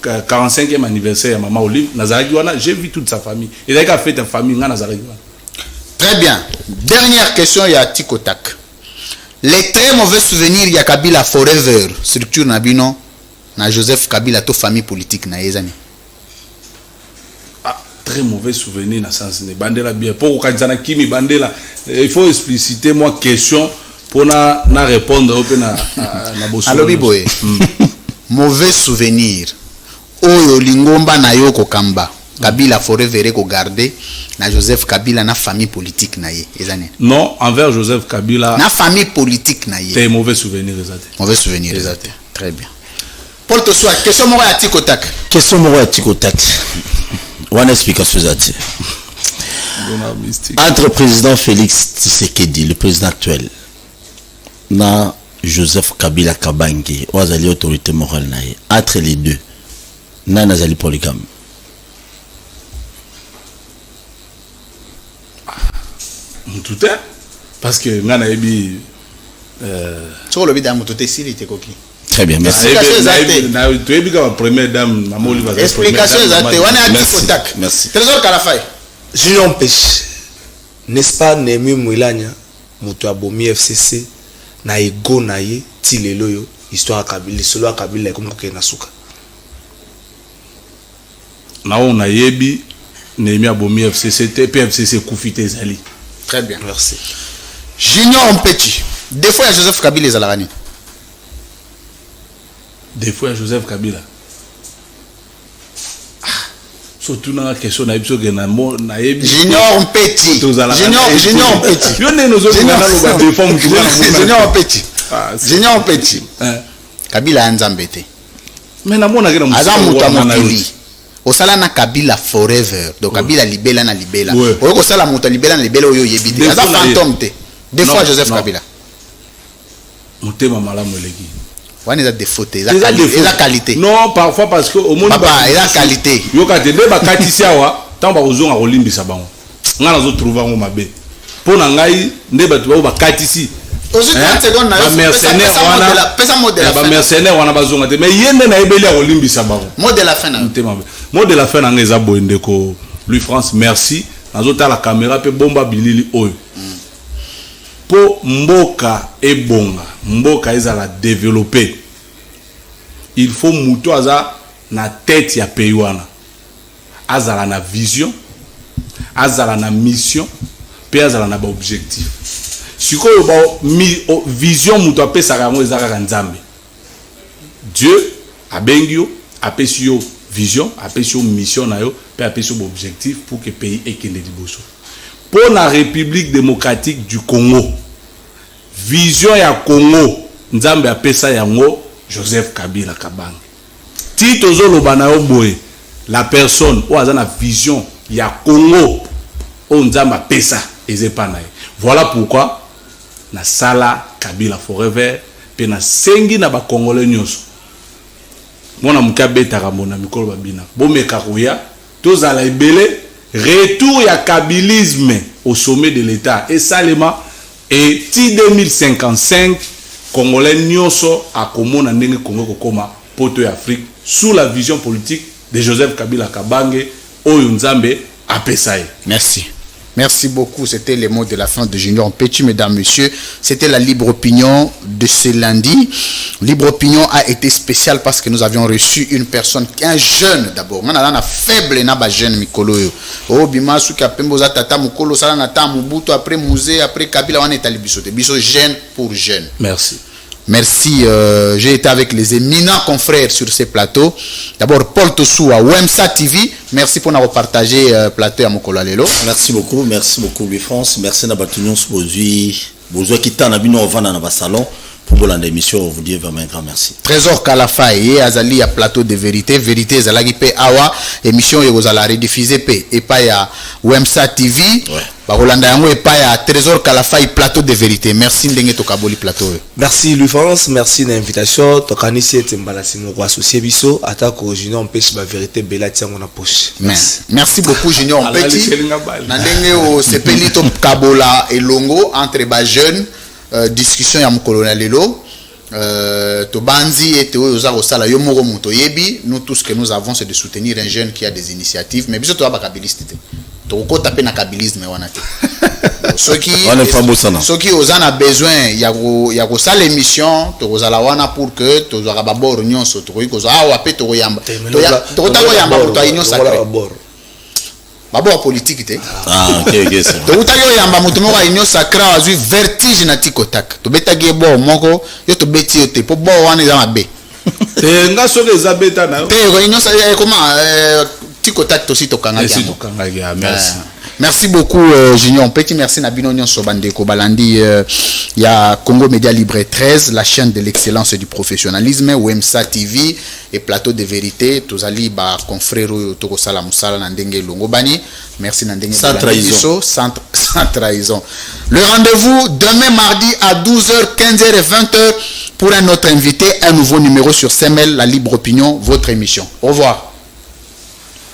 45e anniversaire ya Maman Olive nazalaki wana, j'ai vu toute sa famille et ezalaki a fête ya famille nga nazalaki wana. Très bien. Dernière question ya Tikotak. Les très mauvais souvenirs ya Kabila forever structure na bino na Joseph Kabila to famille politique na yezani. Très mauvais souvenir na sens ne bandela bien pour kanzana kimi bandela, il faut expliciter moi question pour na répondre au na bosso. Alobi boye. Mauvais souvenir oyo lingomba na yo kokamba Kabila forever ko garder na Joseph Kabila na famille politique na ye ezane. Non, envers Joseph Kabila na famille politique na ye. T'es mauvais souvenir ezate. Mauvais souvenir ezate. Très bien. Paul Tosua, question moko ya Tikotak. Question moko ya Tikotak. One explication zati. Entre président Félix Tshisekedi, le président actuel, na Joseph Kabila Kabange, ouazali autorité morale na ye. Entre les deux, na nazali polygame. Tout est parce que ngana ebi sur le bidam tout est s'il était coquille. Très bien, merci. Première dame, Maman Olive. Explication exacte. On est à Tikotak. Merci. Trésor Kalafay. Junior Mpech, n'est-ce pas Nemi Mouilania, Moutou Abomi FCC, na ego na ye, tilelo yo, histoire Kabila, solo Kabila comme que na suka. Na on a yebi, Nemi Abomi FCC, PFCC Koufite Zali. Très bien. Merci. Junior Mpech. Des fois, Joseph Kabila les Alarani. Des fois, Joseph Kabila. Surtout dans la question de Junior Mpech. Junior Mpech. Junior Mpech. Kabila Nzambete. Mais na mona gena muta mokili. Osala na Kabila forever. Donc Kabila libela na libela. Oyo sala muta libela na libela oyo yebidi. Aza fantôme te. Des fois Joseph Kabila. Mutema malamu legi. On est des fautes, la qualité. Non, parfois parce que au monde papa, la qualité. Yo ka te deba katisia wa, tant ba ozonga kolimbisa bango. Nga nazo trouver ngo mabe. Pona ngai ndeba tu ba katisi. Aussi 30 secondes na yo. Pesa modèle. Ba mercenaire wana bazonga te mais yende na ebeli kolimbisa bango. Modèle la fin na. Modèle la fin na ngeza boende ko Louis France merci. Nazo ta la caméra pe bomba bilili oyo. Po mboka ebonga, mboka ezala développer. Il faut muto aza na tête ya pays wana. Azala na vision, azala na mission, pe azala na ba objectif. Sikoyo ba vision muto apesa yango ezaka ka Nzambe. Dieu abengi yo, apesi yo vision, apesi yo mission na yo, pe apesi yo objectif pour que pays ekende liboso. Pour la République démocratique du Congo, vision ya Congo, Nzambe apesa yango Joseph Kabila Kabange. Tito zoloba na yo boye, la personne ou azana vision ya Congo, o Nzambe apesa ezepa na ye. Voilà pourquoi na sala Kabila forever, pe na sengi na ba Congolais nyonso. Mona mukabeta ramona mikolo babina. Bomeka koya, tozala ebele. Retour ya kabilisme au sommet de l'État et Salema et 2055 Congolais nyonso a komona ndenge Congo kokoma poto ya Afrique sous la vision politique de Joseph Kabila Kabange oyo Nzambe apesaye. Merci. Merci beaucoup. C'était les mots de la fin de Junior Mpech, mesdames, messieurs. C'était la libre opinion de ce lundi. Libre opinion a été spéciale parce que nous avions reçu une personne, un jeune d'abord. On a faible na jeune mikolo yo. Oh bima suka pemboza tata mukolo sala na ta mubutu après musée après Kabila on est à bisote. Biso jeune pour jeune. Merci. Merci, j'ai été avec les éminents confrères sur ces plateaux. D'abord, Paul Tosua, Wemsa TV. Merci pour nous partager plateau à Mokolo Lelo. Merci beaucoup Louis France. Merci na batunion bozui qui t'a na bino vana na salon. pour l'émission, on vous dit vraiment un grand merci. Trésor Kalafai, Azali à plateau de vérité, vérité Zalagi P Awa, émission Yozala rediffusée P, et pas ya Wemsa TV, Rolanda Yango et pas ya Trésor Kalafai, plateau de vérité. Merci Ndenge Tokaboli plateau. Merci Louis-France, merci de l'invitation. Tokanisi et Mbalasi Moko associé Bisso, attaque au Junior Mpech, ma vérité Bella Tiango na poche. Merci beaucoup Junior Mpech. Nandenge o Sepelito Kabola et Longo entre bas jeunes. Discussion ya mkolona lelo to banzi et to za osala yo moko muto yebi. Nous tout ce que nous avons c'est de soutenir un jeune qui a des initiatives, mais biso to ba kabiliste to ko taper na kabilisme wana te ceux qui osana besoin ya ko sala émission to kozala wana pour que to za ba bor nyonso to ko zo awa pe to yamba to ta ko yamba to union sacrée D'abord politique te. Ah ok c'est. To utayo yamba mutu moko union sacrée azu vertige na tikotak. To betagi bo moko yo to beti yo te po bo wana za mabe. Te nga so les abeta na. Te ko union sacrée comment tikotak to si to kanga yango. Merci. Merci beaucoup Junior Petit, merci Nabino Nyon Sobandeko Balandi ya Congo Média Libre 13, la chaîne de l'excellence et du professionnalisme, Wemsa TV et plateau de vérité, Tozali ba confrère Toko Sala Musala Nandenge Longobani. Merci Nandenge sans trahison. Sans trahison. Le rendez-vous demain mardi à 12h, 15h et 20h pour un autre invité, un nouveau numéro sur CML, la libre opinion, votre émission. Au revoir.